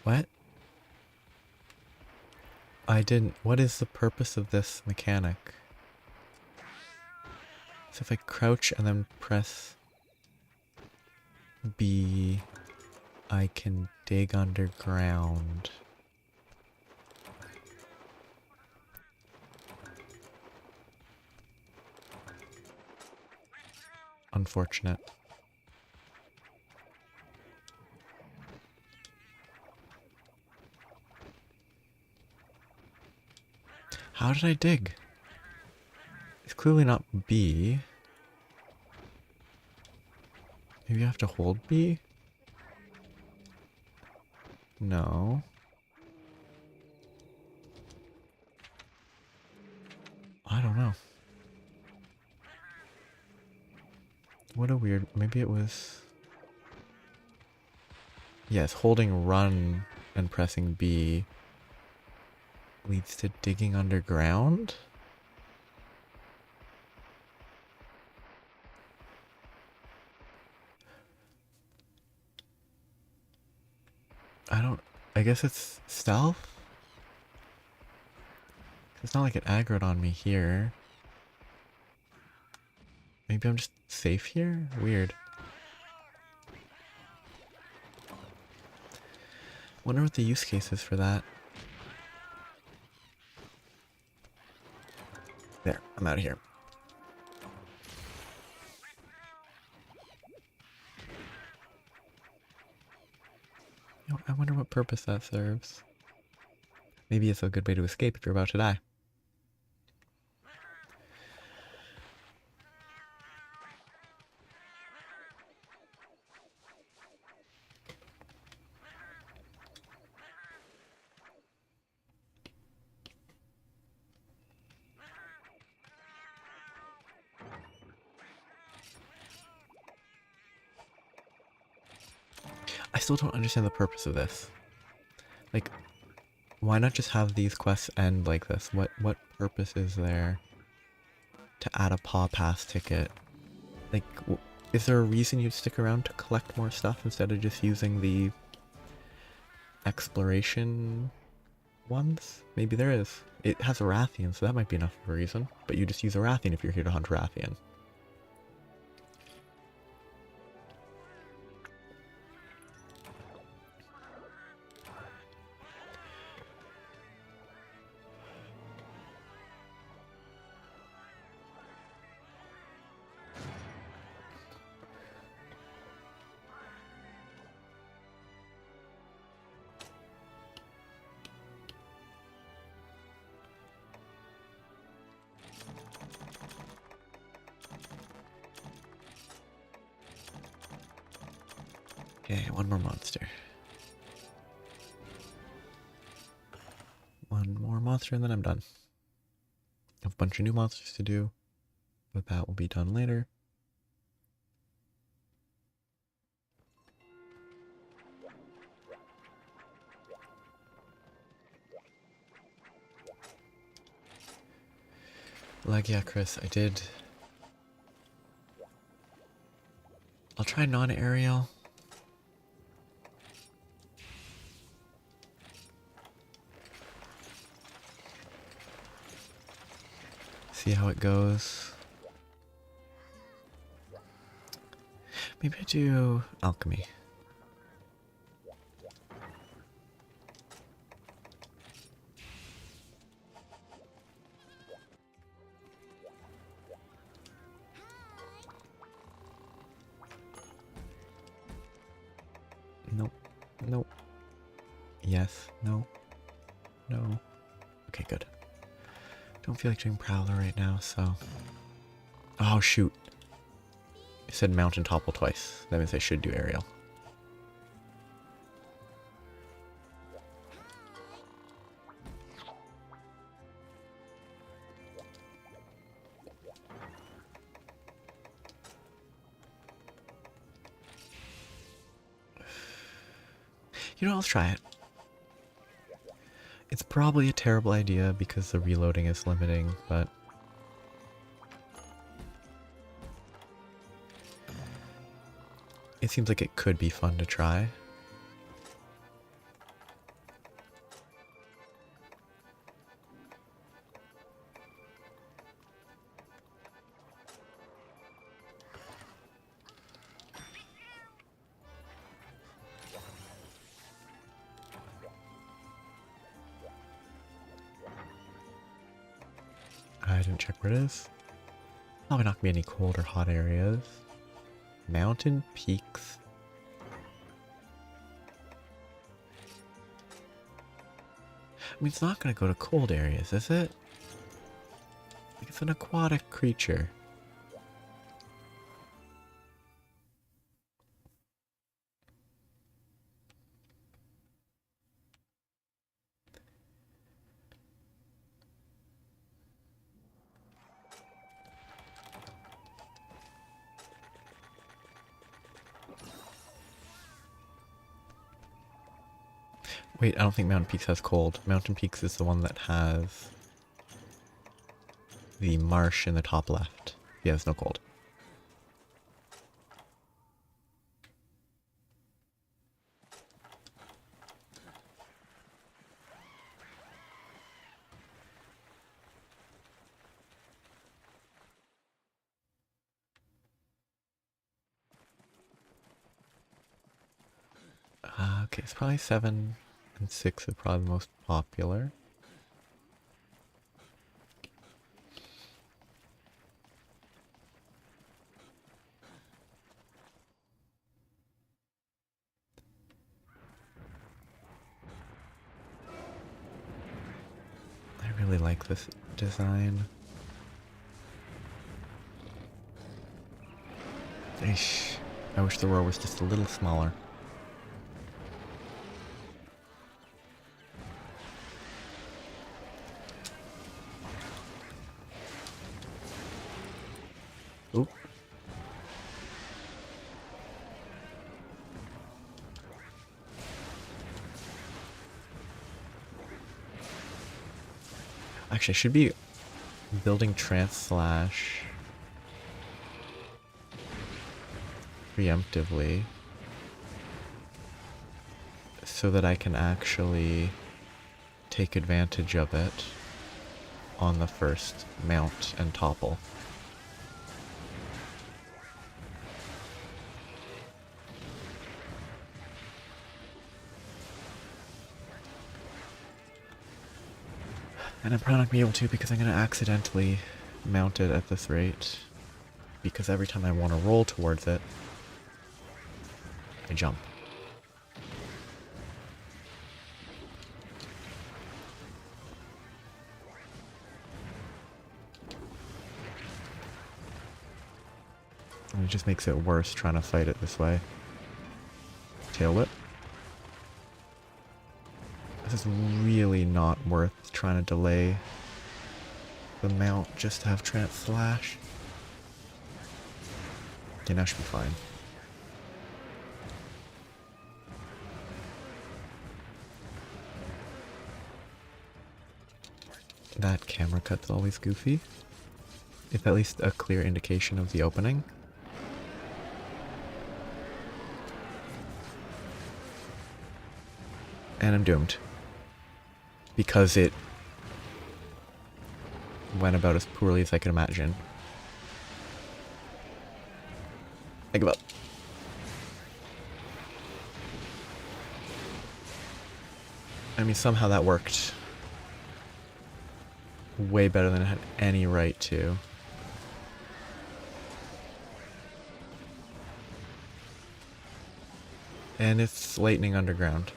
What? I didn't. What is the purpose of this mechanic? So if I crouch and then press B, I can dig underground. Unfortunate. How did I dig? It's clearly not B. Maybe I have to hold B? No. I don't know. What a weird... Maybe it was... Yes, holding run and pressing B leads to digging underground? I don't... I guess it's stealth? It's not like it aggroed on me here. Maybe I'm just safe here? Weird. Wonder what the use case is for that. There, I'm out of here. You know, I wonder what purpose that serves. Maybe it's a good way to escape if you're about to die. I still don't understand the purpose of this. Like, why not just have these quests end like this? What purpose is there to add a Paw Pass ticket? Like, is there a reason you'd stick around to collect more stuff instead of just using the exploration ones? Maybe there is. It has a Rathian, so that might be enough of a reason. But you just use a Rathian if you're here to hunt Rathian. Okay, one more monster. One more monster and then I'm done. I have a bunch of new monsters to do, but that will be done later. Lagiacrus, I did. I'll try non-aerial. See how it goes. Maybe I do alchemy. Nope. Nope. Yes. No. No. Okay, good. Don't feel like doing Prowler right now, so... Oh, shoot. It said Mountain Topple twice. That means I should do Aerial. You know, let's try it. It's probably a terrible idea because the reloading is limiting, but... It seems like it could be fun to try. I didn't check where it is. Probably not gonna be any cold or hot areas. Mountain peaks. I mean, it's not gonna go to cold areas, is it? Like, it's an aquatic creature. Wait, I don't think Mountain Peaks has cold. Mountain Peaks is the one that has the marsh in the top left. Yeah, there's no cold. Okay, it's probably 7 and 6 are probably the most popular. I really like this design. Eesh. I wish the roar was just a little smaller. Oop. Actually, I should be building trance slash preemptively so that I can actually take advantage of it on the first mount and topple. And I'm probably not gonna be able to because I'm gonna accidentally mount it at this rate. Because every time I want to roll towards it, I jump. And it just makes it worse trying to fight it this way. Tail whip. This is really not worth trying to delay the mount just to have trance slash. Okay, now should be fine. That camera cut's always goofy. It's at least a clear indication of the opening. And I'm doomed. Because it went about as poorly as I could imagine. I give up. I mean, somehow that worked way better than it had any right to. And it's lightning underground.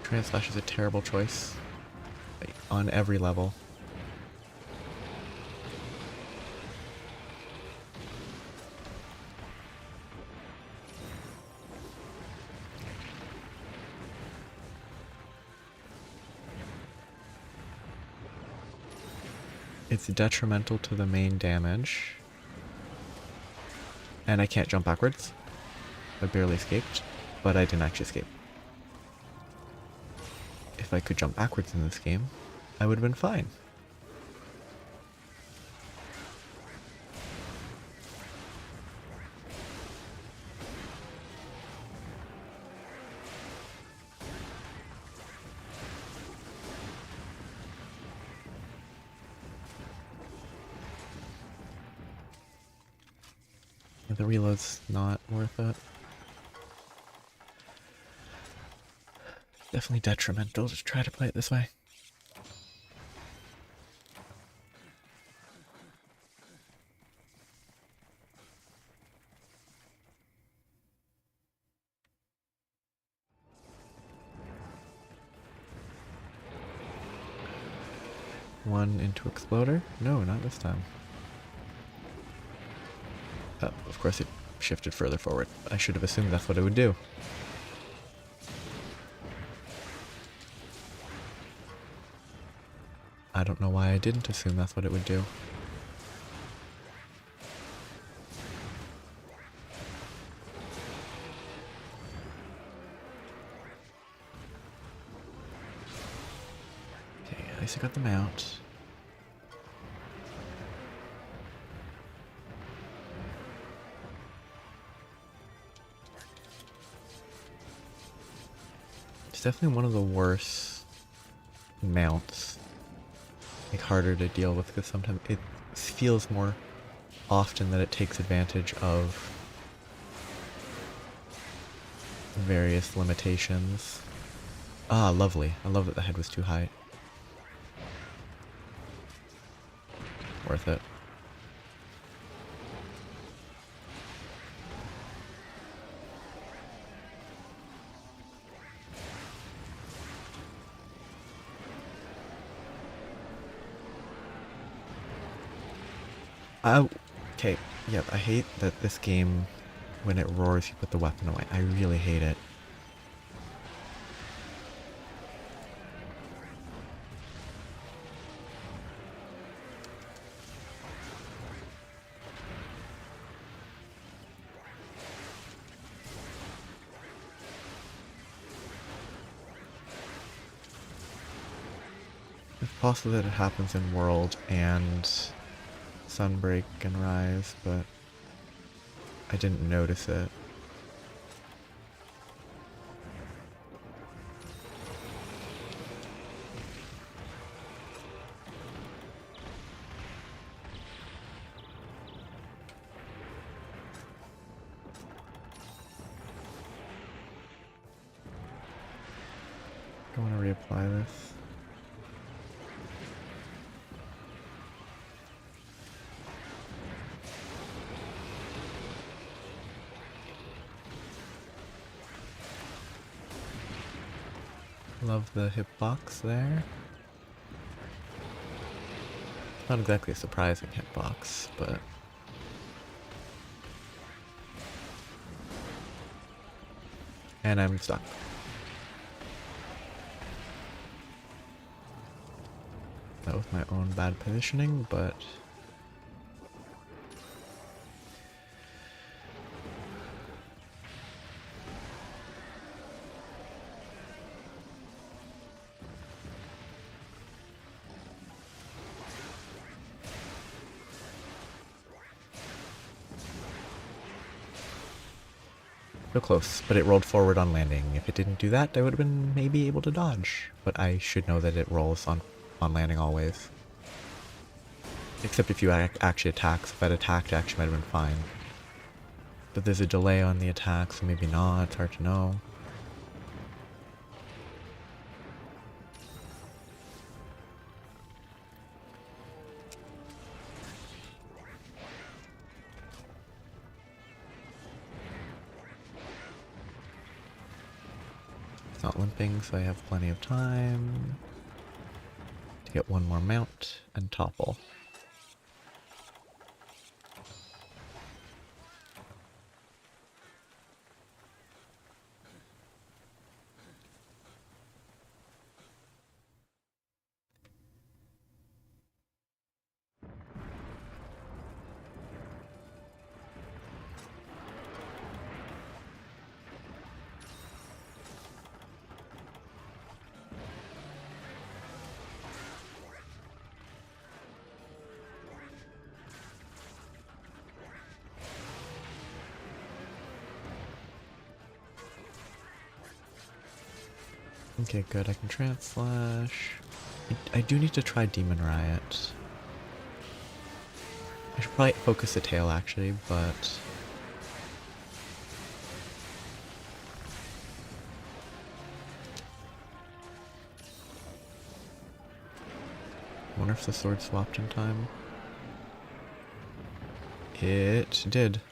Trance slash is a terrible choice. Like, on every level. It's detrimental to the main damage. And I can't jump backwards. I barely escaped, but I didn't actually escape. If I could jump backwards in this game, I would have been fine. the reload's not worth it. Definitely detrimental to try to play it this way. One into Exploder? No, not this time. Oh, of course it shifted further forward. I should have assumed that's what it would do. I don't know why I didn't assume that's what it would do. Okay, at least I got the mount. It's definitely one of the worst mounts. Like harder to deal with because sometimes it feels more often that it takes advantage of various limitations. Ah, lovely. I love that the head was too high. Worth it. Okay, yep, I hate that this game, when it roars, you put the weapon away. I really hate it. It's possible that it happens in World and Sunbreak and Rise, but I didn't notice it. I want to reapply this. Love the hitbox there. Not exactly a surprising hitbox, but... And I'm stuck. That was my own bad positioning, but... So close, but it rolled forward on landing. If it didn't do that, I would have been maybe able to dodge. But I should know that it rolls on landing always. Except if you actually attack. So if I'd attacked, it actually might have been fine. But there's a delay on the attack, so maybe not. It's hard to know. It's not limping, so I have plenty of time to get one more mount and topple. Okay, good. I can Translash. I do need to try Demon Riot. I should probably focus the tail actually, but wonder if the sword swapped in time. It did.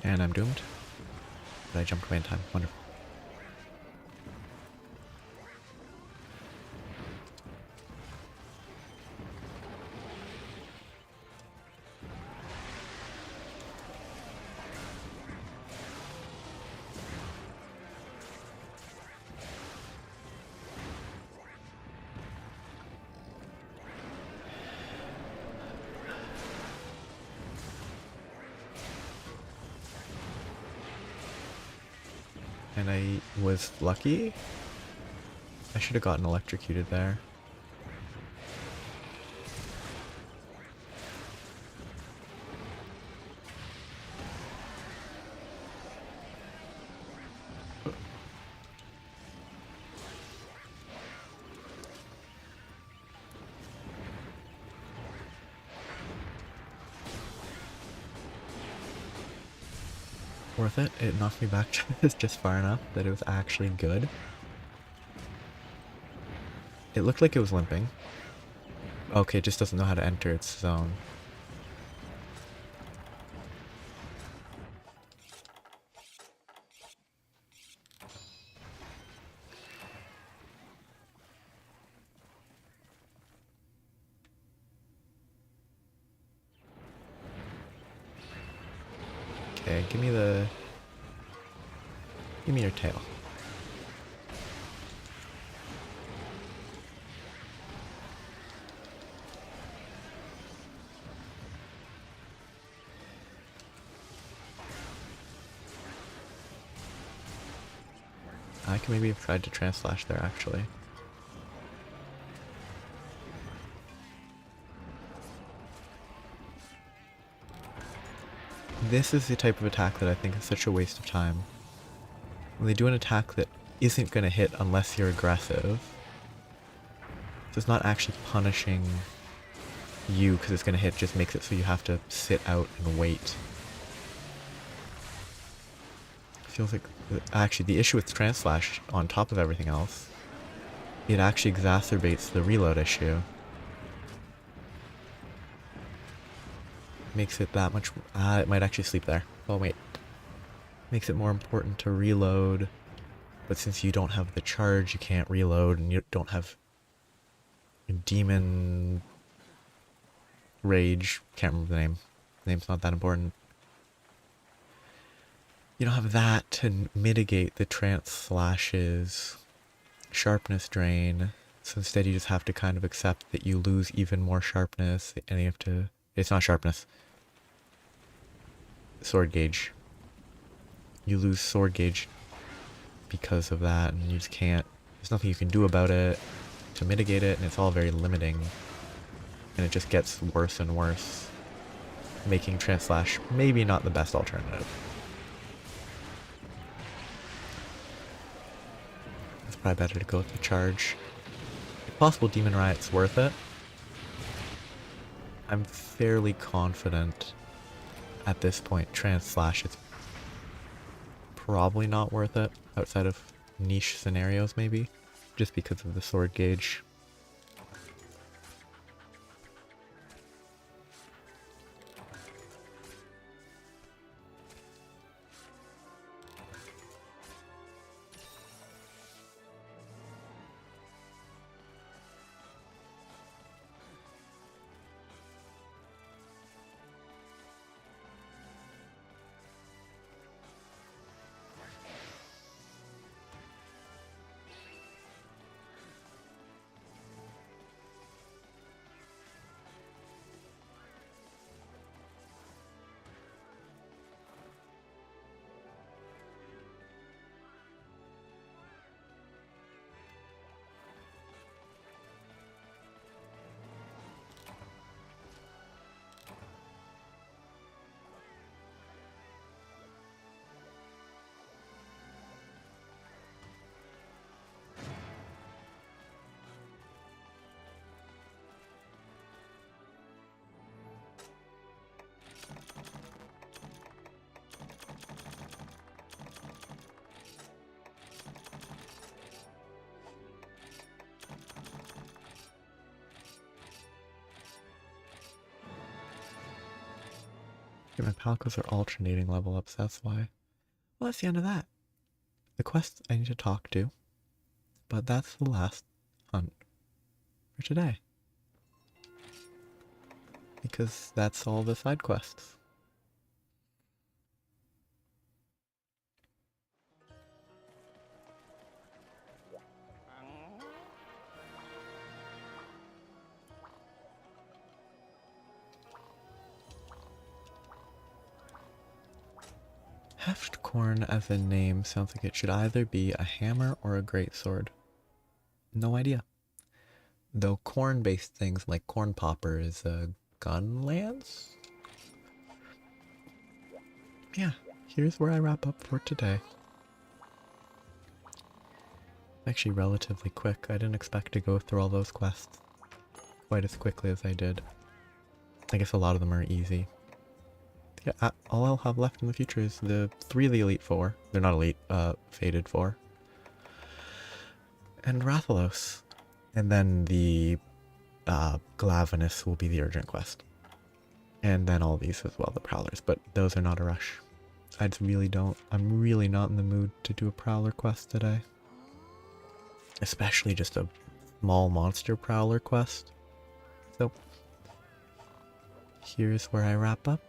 And I'm doomed. But I jumped away in time. Wonderful. And I was lucky. I should have gotten electrocuted there. Worth it. It knocked me back just far enough that it was actually good. It looked like it was limping. Okay, it just doesn't know how to enter its zone. Okay, give me your tail. I can maybe have tried to Translash there actually. This is the type of attack that I think is such a waste of time. When they do an attack that isn't going to hit unless you're aggressive, so it's not actually punishing you because it's going to hit, just makes it so you have to sit out and wait. Feels like, actually the issue with Translash on top of everything else, it actually exacerbates the reload issue. Makes it that much, it might actually sleep there. Oh wait. Makes it more important to reload, but since you don't have the charge, you can't reload, and you don't have Demon Rage, can't remember the name. The name's not that important. You don't have that to mitigate the Translash's sharpness drain, so instead you just have to kind of accept that you lose even more sharpness, and you have to, it's not sharpness, sword gauge. You lose sword gauge because of that, and you just can't, there's nothing you can do about it to mitigate it, and it's all very limiting. And it just gets worse and worse, making Translash maybe not the best alternative. It's probably better to go with the charge. If possible, Demon Riot's worth it. I'm fairly confident at this point Translash is probably not worth it, outside of niche scenarios maybe, just because of the sword gauge. Okay, my Palcos are alternating level ups, that's why. Well, that's the end of that. The quest I need to talk to, but that's the last hunt for today. Because that's all the side quests. Heftcorn as a name sounds like it should either be a hammer or a greatsword. No idea. Though corn-based things like corn popper is a gun lance? Yeah, here's where I wrap up for today. Actually relatively quick. I didn't expect to go through all those quests quite as quickly as I did. I guess a lot of them are easy. Yeah, all I'll have left in the future is the 3 of the Elite Four. They're not Elite, Fated Four. And Rathalos. And then the Glavenus will be the urgent quest. And then all these as well, the Prowlers, but those are not a rush. I just really don't, I'm really not in the mood to do a Prowler quest today. Especially just a small monster Prowler quest. So, here's where I wrap up.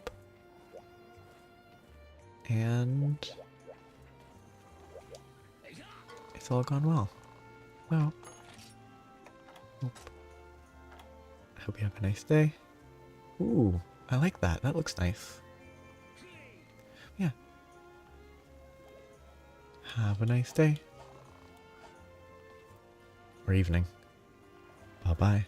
And it's all gone well. So, I hope you have a nice day. Ooh, I like that. That looks nice. Yeah. Have a nice day. Or evening. Bye-bye.